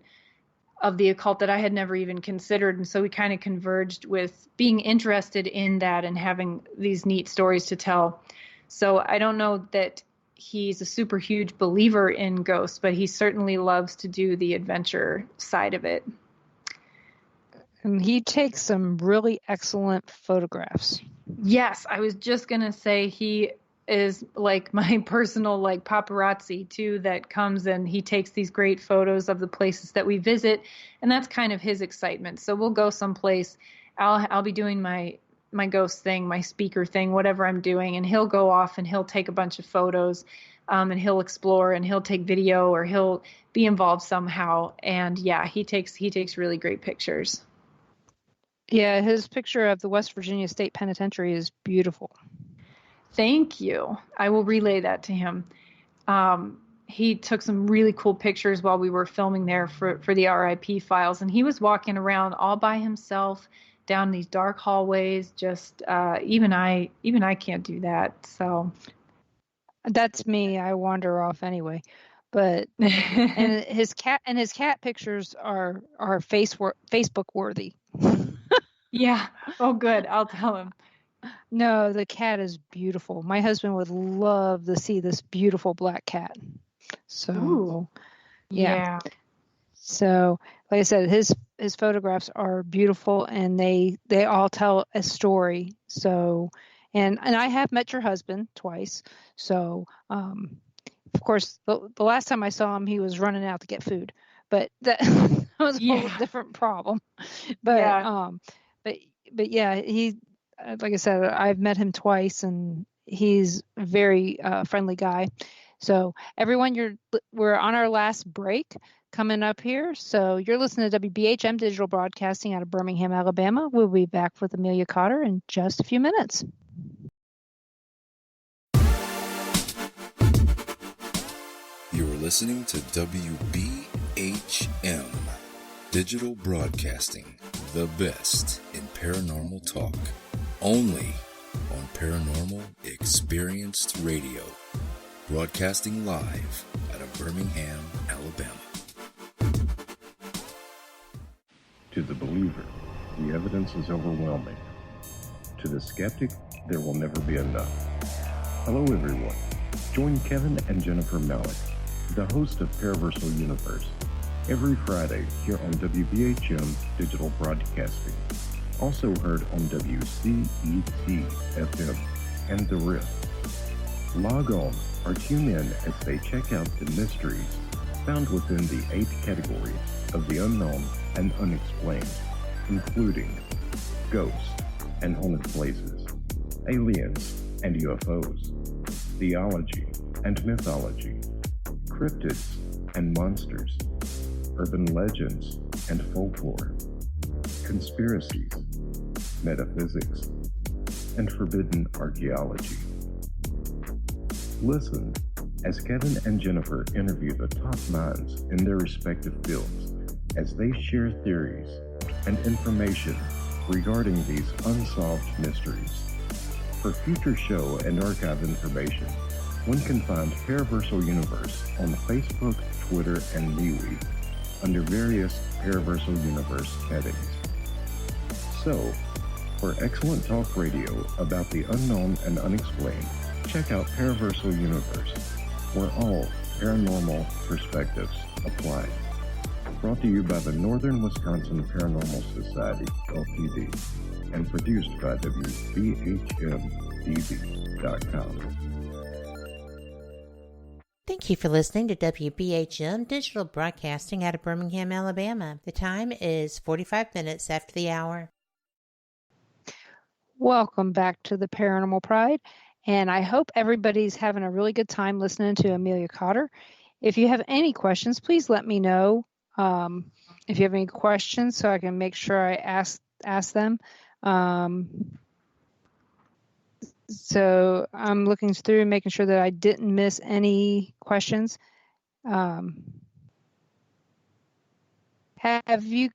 of the occult that I had never even considered. And so we kind of converged with being interested in that and having these neat stories to tell. So I don't know that he's a super huge believer in ghosts, but he certainly loves to do the adventure side of it. And he takes some really excellent photographs. Yes, I was just going to say he is like my personal like paparazzi too, that comes and he takes these great photos of the places that we visit, and that's kind of his excitement. So we'll go someplace, I'll be doing my ghost thing, my speaker thing, whatever I'm doing, and he'll go off and he'll take a bunch of photos, and he'll explore and he'll take video, or he'll be involved somehow. And yeah, he takes really great pictures. Yeah, his picture of the West Virginia State Penitentiary is beautiful. Thank you. I will relay that to him. He took some really cool pictures while we were filming there for the R.I.P. files, and he was walking around all by himself down these dark hallways. Just even I can't do that. So that's me. I wander off anyway. But and his cat pictures are Facebook worthy. Yeah. Oh, good. I'll tell him. No, the cat is beautiful. My husband would love to see this beautiful black cat. So, ooh, yeah. So, like I said, his photographs are beautiful, and they all tell a story. So, and I have met your husband twice. So, of course, the last time I saw him, he was running out to get food, but that was a whole different problem. But but yeah, he, like I said, I've met him twice, and he's a very friendly guy. So everyone, we're on our last break coming up here. So you're listening to WBHM Digital Broadcasting out of Birmingham, Alabama. We'll be back with Amelia Cotter in just a few minutes. You're listening to WBHM Digital Broadcasting, the best in paranormal talk, only on Paranormal Experienced Radio, broadcasting live out of Birmingham, Alabama. To the believer, the evidence is overwhelming. To the skeptic, there will never be enough. Hello, everyone. Join Kevin and Jennifer Malik, the host of Paraversal Universe, every Friday here on WBHM Digital Broadcasting, also heard on WCET-FM and The RIP. Log on or tune in as they check out the mysteries found within the 8 categories of the unknown and unexplained, including ghosts and haunted places, aliens and UFOs, theology and mythology, cryptids and monsters, urban legends and folklore, conspiracies, metaphysics, and forbidden archaeology. Listen as Kevin and Jennifer interview the top minds in their respective fields as they share theories and information regarding these unsolved mysteries. For future show and archive information, one can find Paraversal Universe on Facebook, Twitter, and MeWe under various Paraversal Universe headings. So, for excellent talk radio about the unknown and unexplained, check out Paraversal Universe, where all paranormal perspectives apply. Brought to you by the Northern Wisconsin Paranormal Society, LTD, and produced by WBHM-DB.com. Thank you for listening to WBHM Digital Broadcasting out of Birmingham, Alabama. The time is 45 minutes after the hour. Welcome back to the Paranormal Pride, and I hope everybody's having a really good time listening to Amelia Cotter. If you have any questions, please let me know. If you have any questions, so I can make sure I ask them. So I'm looking through, making sure that I didn't miss any questions. Have you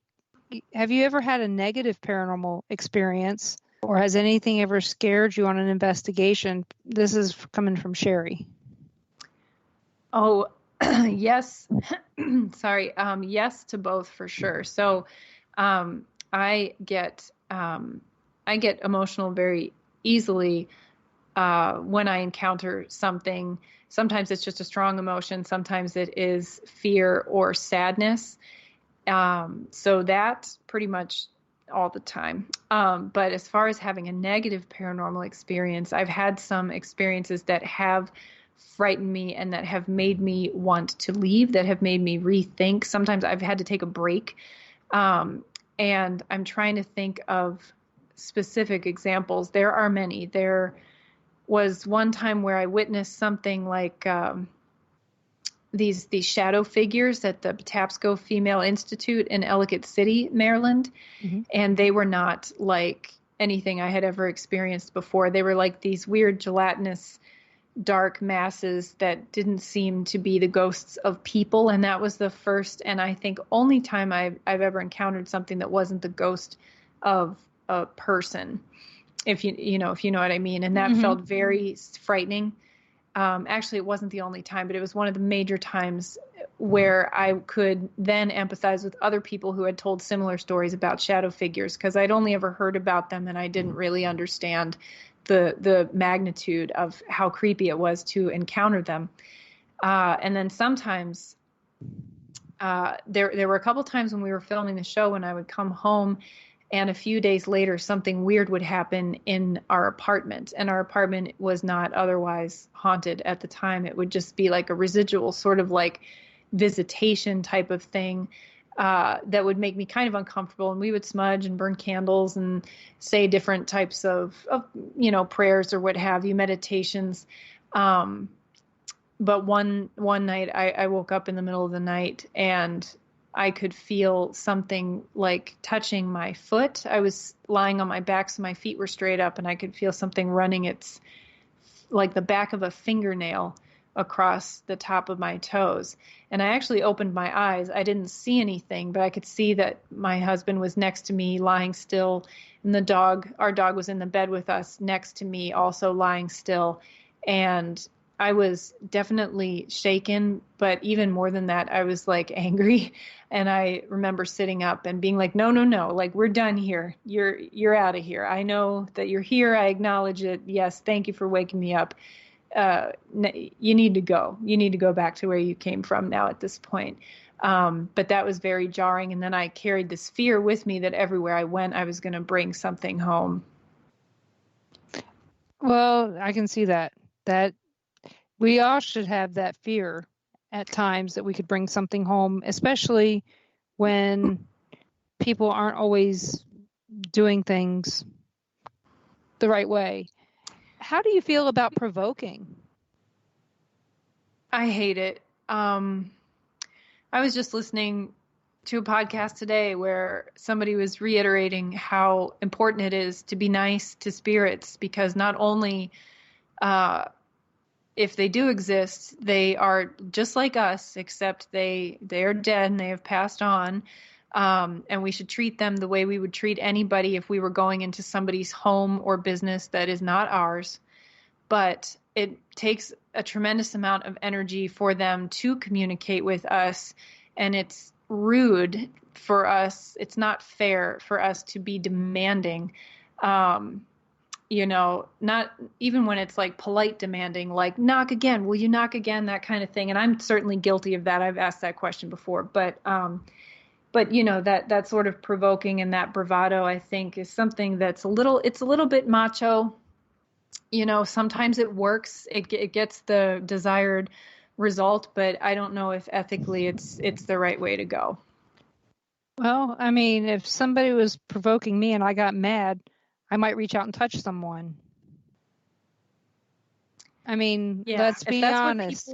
ever had a negative paranormal experience, or has anything ever scared you on an investigation? This is coming from Sherry. Oh, yes. Sorry. Yes to both for sure. So, I get emotional very easily when I encounter something. Sometimes it's just a strong emotion. Sometimes it is fear or sadness. So that's pretty much all the time. But as far as having a negative paranormal experience, I've had some experiences that have frightened me and that have made me want to leave, that have made me rethink. Sometimes I've had to take a break. And I'm trying to think of specific examples. There are many. There was one time where I witnessed something like these shadow figures at the Patapsco Female Institute in Ellicott City, Maryland. Mm-hmm. And they were not like anything I had ever experienced before. They were like these weird gelatinous dark masses that didn't seem to be the ghosts of people. And that was the first and I think only time I've ever encountered something that wasn't the ghost of a person, if you know what I mean. And that mm-hmm. felt very frightening. Actually, it wasn't the only time, but it was one of the major times where I could then empathize with other people who had told similar stories about shadow figures, because I'd only ever heard about them and I didn't really understand the magnitude of how creepy it was to encounter them. And then sometimes there were a couple times when we were filming the show when I would come home and a few days later something weird would happen in our apartment, and our apartment was not otherwise haunted at the time. It would just be like a residual sort of like visitation type of thing. That would make me kind of uncomfortable, and we would smudge and burn candles and say different types of prayers or what have you, meditations. But one night I woke up in the middle of the night and I could feel something like touching my foot. I was lying on my back, so my feet were straight up, and I could feel something running its like the back of a fingernail across the top of my toes. And I actually opened my eyes. I didn't see anything, but I could see that my husband was next to me lying still, and our dog was in the bed with us next to me, also lying still. And I was definitely shaken, but even more than that, I was like angry. And I remember sitting up and being like, no, like, we're done here. You're out of here. I know that you're here. I acknowledge it. Yes. Thank you for waking me up. You need to go. You need to go back to where you came from now at this point. But that was very jarring. And then I carried this fear with me that everywhere I went, I was going to bring something home. Well, I can see that we all should have that fear at times that we could bring something home, especially when people aren't always doing things the right way. How do you feel about provoking? I hate it. I was just listening to a podcast today where somebody was reiterating how important it is to be nice to spirits, because not only if they do exist, they are just like us, except they are dead and they have passed on. And we should treat them the way we would treat anybody if we were going into somebody's home or business that is not ours. But it takes a tremendous amount of energy for them to communicate with us. And it's rude for us. It's not fair for us to be demanding, not even when it's like polite demanding, like knock again, will you knock again, that kind of thing. And I'm certainly guilty of that. I've asked that question before, but that sort of provoking and that bravado, I think, is something that's a little bit macho. Sometimes it works, it gets the desired result, but I don't know if ethically it's the right way to go. Well, I mean, if somebody was provoking me and I got mad, I might reach out and touch someone. I mean, let's be honest.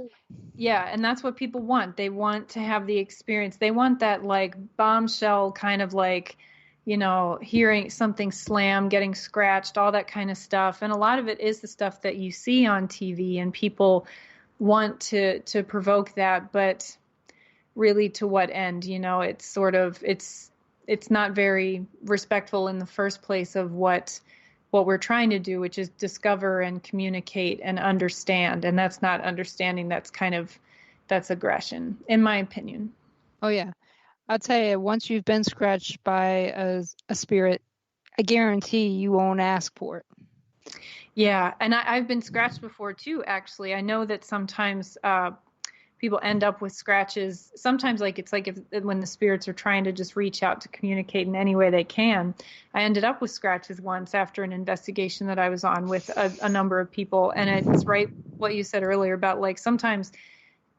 And that's what people want. They want to have the experience. They want that like bombshell kind of like, hearing something slam, getting scratched, all that kind of stuff. And a lot of it is the stuff that you see on TV, and people want to provoke that, but really to what end? It's sort of, it's not very respectful in the first place of what we're trying to do, which is discover and communicate and understand. And that's not understanding. That's aggression, in my opinion. Oh yeah. I'll tell you, once you've been scratched by a spirit, I guarantee you won't ask for it. Yeah, and I've been scratched before too, actually. I know that sometimes people end up with scratches. Sometimes it's like when the spirits are trying to just reach out to communicate in any way they can. I ended up with scratches once after an investigation that I was on with a number of people. And it's right what you said earlier about like sometimes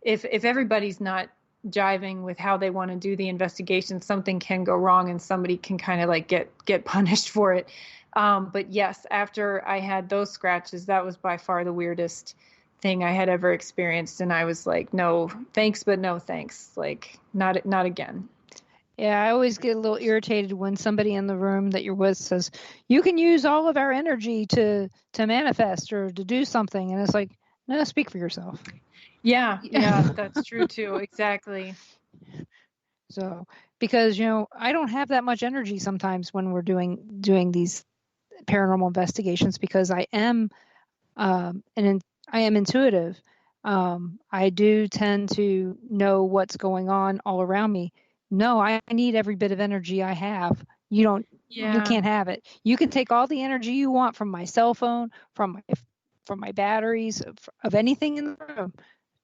if everybody's not jiving with how they want to do the investigation, something can go wrong and somebody can kind of like get punished for it. But yes, after I had those scratches, that was by far the weirdest thing I had ever experienced. And I was like, no thanks, but no thanks. Like not again. Yeah, I always get a little irritated when somebody in the room that you're with says, you can use all of our energy to manifest or to do something. And it's like, no, speak for yourself. Yeah, that's true too. Exactly. So, because, I don't have that much energy sometimes when we're doing these paranormal investigations because I am intuitive. I do tend to know what's going on all around me. No, I need every bit of energy I have. You can't have it. You can take all the energy you want from my cell phone, from my batteries, of anything in the room.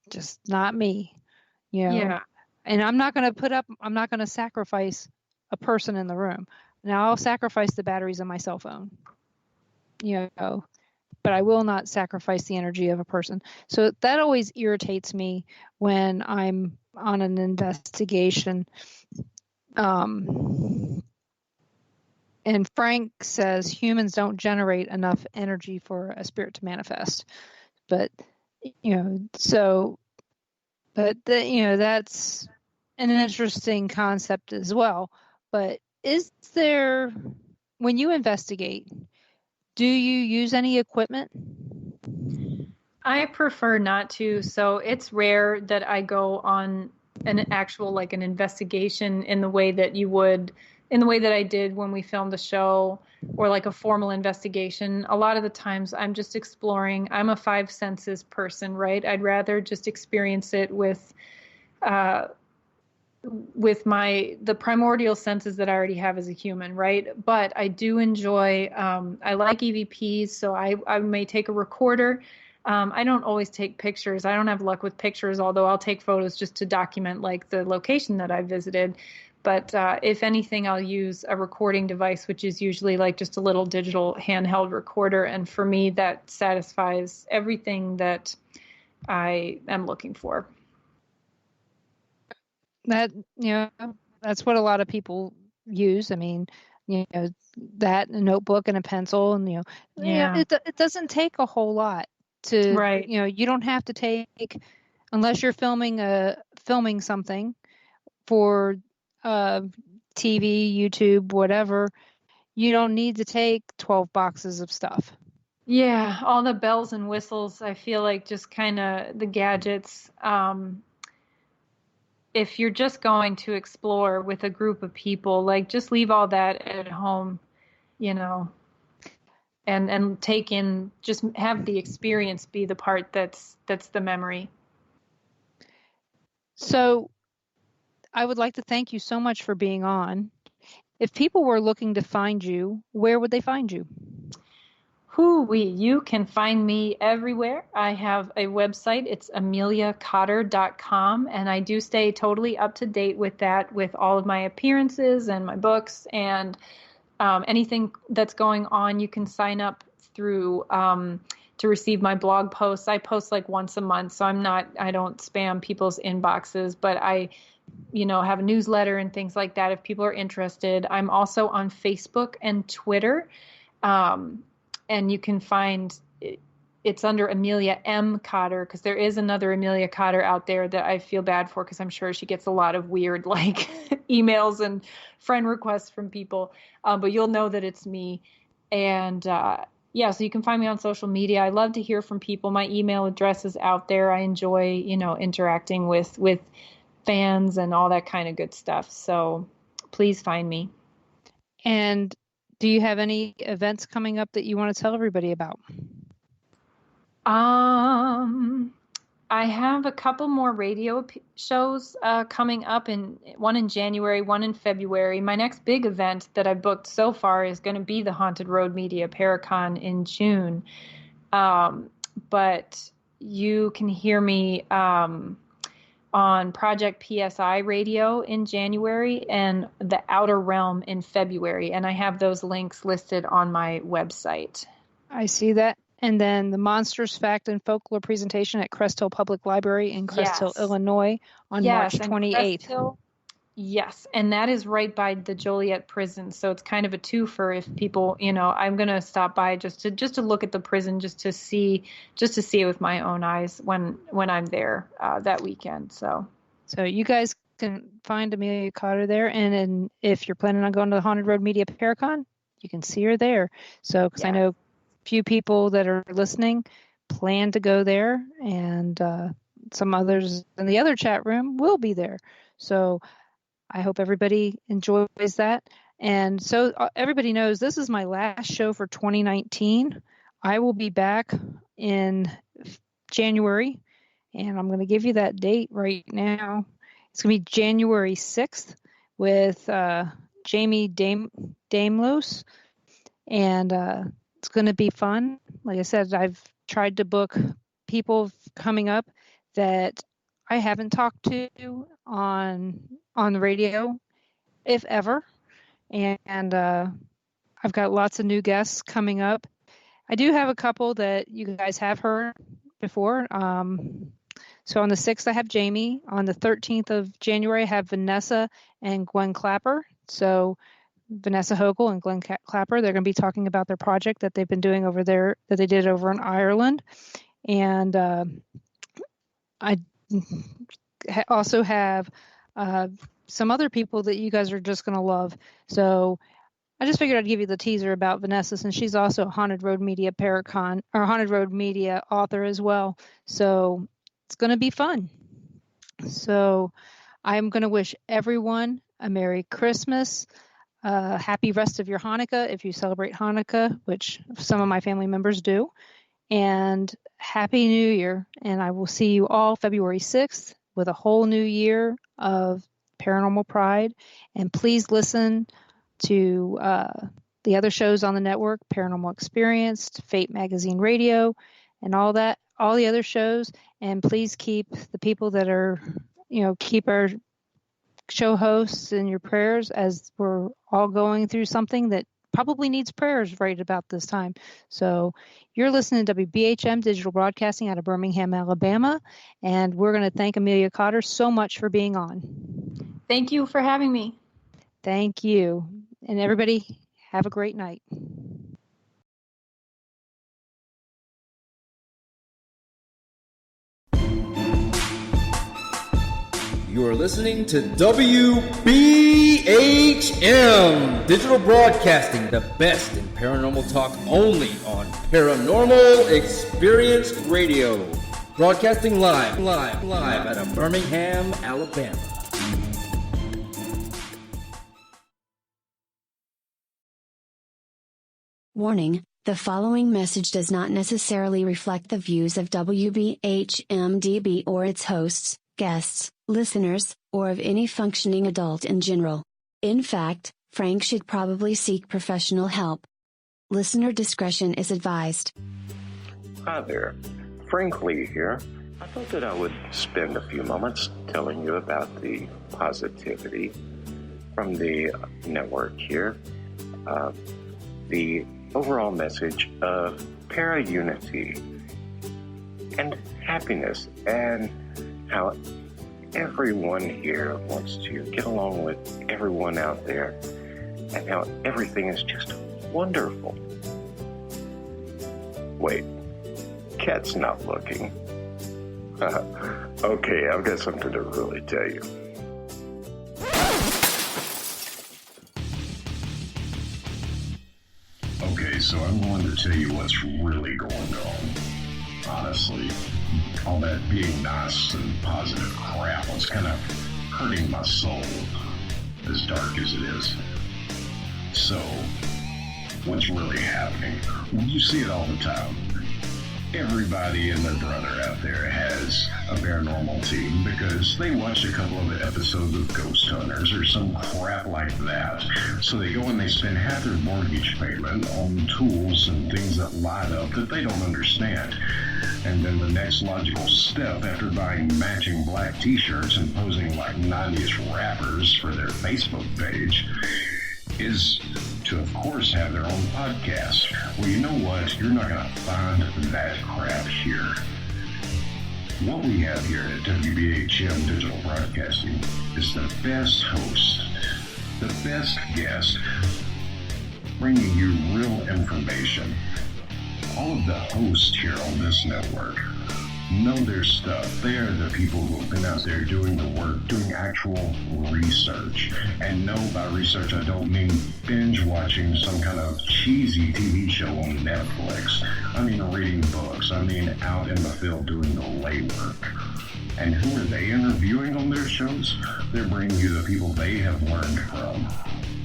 Just not me. Yeah. And I'm not going to sacrifice a person in the room. Now I'll sacrifice the batteries of my cell phone. But I will not sacrifice the energy of a person. So that always irritates me when I'm on an investigation. And Frank says humans don't generate enough energy for a spirit to manifest. But, that's an interesting concept as well. But is there, when you investigate, do you use any equipment? I prefer not to. So it's rare that I go on an actual, like an investigation in the way that I did when we filmed the show, or like a formal investigation. A lot of the times I'm just exploring. I'm a five senses person, right? I'd rather just experience it with the primordial senses that I already have as a human, right? But I do enjoy, I like EVPs, so I may take a recorder. I don't always take pictures. I don't have luck with pictures, although I'll take photos just to document like the location that I visited. But if anything, I'll use a recording device, which is usually like just a little digital handheld recorder. And for me, that satisfies everything that I am looking for. That, that's what a lot of people use. I mean, that, a notebook and a pencil, and, it doesn't take a whole lot to, right. You don't have to take, unless you're filming something for TV, YouTube, whatever, you don't need to take 12 boxes of stuff. Yeah, all the bells and whistles, I feel like just kind of the gadgets. If you're just going to explore with a group of people, like just leave all that at home, and take in, just have the experience be the part that's the memory. So I would like to thank you so much for being on. If people were looking to find you, where would they find you? You can find me everywhere. I have a website. It's ameliacotter.com, and I do stay totally up to date with that, with all of my appearances and my books and anything that's going on. You can sign up through to receive my blog posts. I post like once a month, so I don't spam people's inboxes, but I have a newsletter and things like that if people are interested. I'm also on Facebook and Twitter. And you can find it's under Amelia M. Cotter, because there is another Amelia Cotter out there that I feel bad for, because I'm sure she gets a lot of weird like emails and friend requests from people. But you'll know that it's me. And so you can find me on social media. I love to hear from people. My email address is out there. I enjoy, interacting with fans and all that kind of good stuff. So please find me. And do you have any events coming up that you want to tell everybody about? I have a couple more radio shows coming up, one in January, one in February. My next big event that I've booked so far is going to be the Haunted Road Media Paracon in June. But you can hear me on Project PSI Radio in January and The Outer Realm in February. And I have those links listed on my website. I see that. And then the Monsters, Fact, and Folklore presentation at Crest Hill Public Library in Crest Hill, Illinois on March 28th. Yes, and that is right by the Joliet prison. So it's kind of a twofer if people, I'm going to stop by just to look at the prison, just to see it with my own eyes when I'm there that weekend. So you guys can find Amelia Cotter there, and if you're planning on going to the Haunted Road Media Paracon, you can see her there. So because I know few people that are listening plan to go there, and some others in the other chat room will be there. So I hope everybody enjoys that. And so everybody knows this is my last show for 2019. I will be back in January, and I'm going to give you that date right now. It's going to be January 6th with Jamie Damelos, and it's going to be fun. Like I said, I've tried to book people coming up that I haven't talked to on the radio, if ever. And I've got lots of new guests coming up. I do have a couple that you guys have heard before. So on the 6th, I have Jamie. On the 13th of January, I have Vanessa and Gwen Clapper. So Vanessa Hogle and Glenn Clapper, they're going to be talking about their project that they've been doing over there, that they did over in Ireland. And I also have some other people that you guys are just going to love. So I just figured I'd give you the teaser about Vanessa, since she's also a Haunted Road Media Paracon, or Haunted Road Media author as well. So it's going to be fun. So I'm going to wish everyone a Merry Christmas. Happy rest of your Hanukkah if you celebrate Hanukkah, which some of my family members do, and Happy New Year. And I will see you all February 6th with a whole new year of Paranormal Pride. And please listen to the other shows on the network, Paranormal Experienced, Fate Magazine Radio, and all the other shows. And please keep the people that are, keep our show hosts in your prayers, as we're all going through something that probably needs prayers right about this time. So you're listening to WBHM Digital Broadcasting out of Birmingham, Alabama, and we're going to thank Amelia Cotter so much for being on. Thank you for having me. Thank you. And everybody, have a great night. You are listening to WBHM Digital Broadcasting, the best in paranormal talk, only on Paranormal Experienced Radio. Broadcasting live out of Birmingham, Alabama. Warning, the following message does not necessarily reflect the views of WBHM-DB or its hosts, guests, listeners, or of any functioning adult in general. In fact, Frank should probably seek professional help. Listener discretion is advised. Hi there, Frank Lee here. I thought that I would spend a few moments telling you about the positivity from the network here. The overall message of para-unity and happiness, and how everyone here wants to get along with everyone out there, and how everything is just wonderful. Wait, Cat's not looking. Okay, I've got something to really tell you. Okay, so I'm going to tell you what's really going on. Honestly, all that being nice and positive crap was kind of hurting my soul, as dark as it is. So, what's really happening? You see it all the time. Everybody and their brother out there has a paranormal team because they watched a couple of episodes of Ghost Hunters or some crap like that. So they go and they spend half their mortgage payment on tools and things that light up that they don't understand. And then the next logical step after buying matching black t-shirts and posing like 90s rappers for their Facebook page is to, of course, have their own podcast. Well, you know what? You're not going to find that crap here. What we have here at WBHM Digital Broadcasting is the best host, the best guest, bringing you real information. All of the hosts here on this network know their stuff. They are the people who have been out there doing the work, doing actual research. And no, by research, I don't mean binge watching some kind of cheesy TV show on Netflix. I mean reading books. I mean out in the field doing the legwork. And who are they interviewing on their shows? They're bringing you the people they have learned from.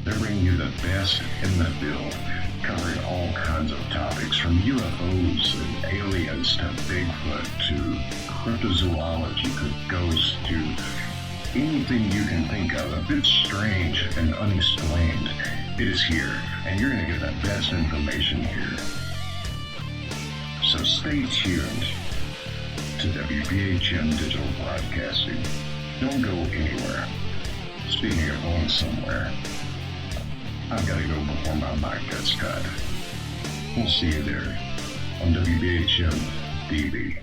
They're bringing you the best in the field, covering all kinds of topics from UFOs and aliens to Bigfoot to cryptozoology to ghosts to anything you can think of a bit strange and unexplained. It is here, and you're going to get the best information here. So stay tuned to WBHM Digital Broadcasting. Don't go anywhere. Speaking of going somewhere, I've got to go before my mic gets cut. We'll see you there on WBHM-DB.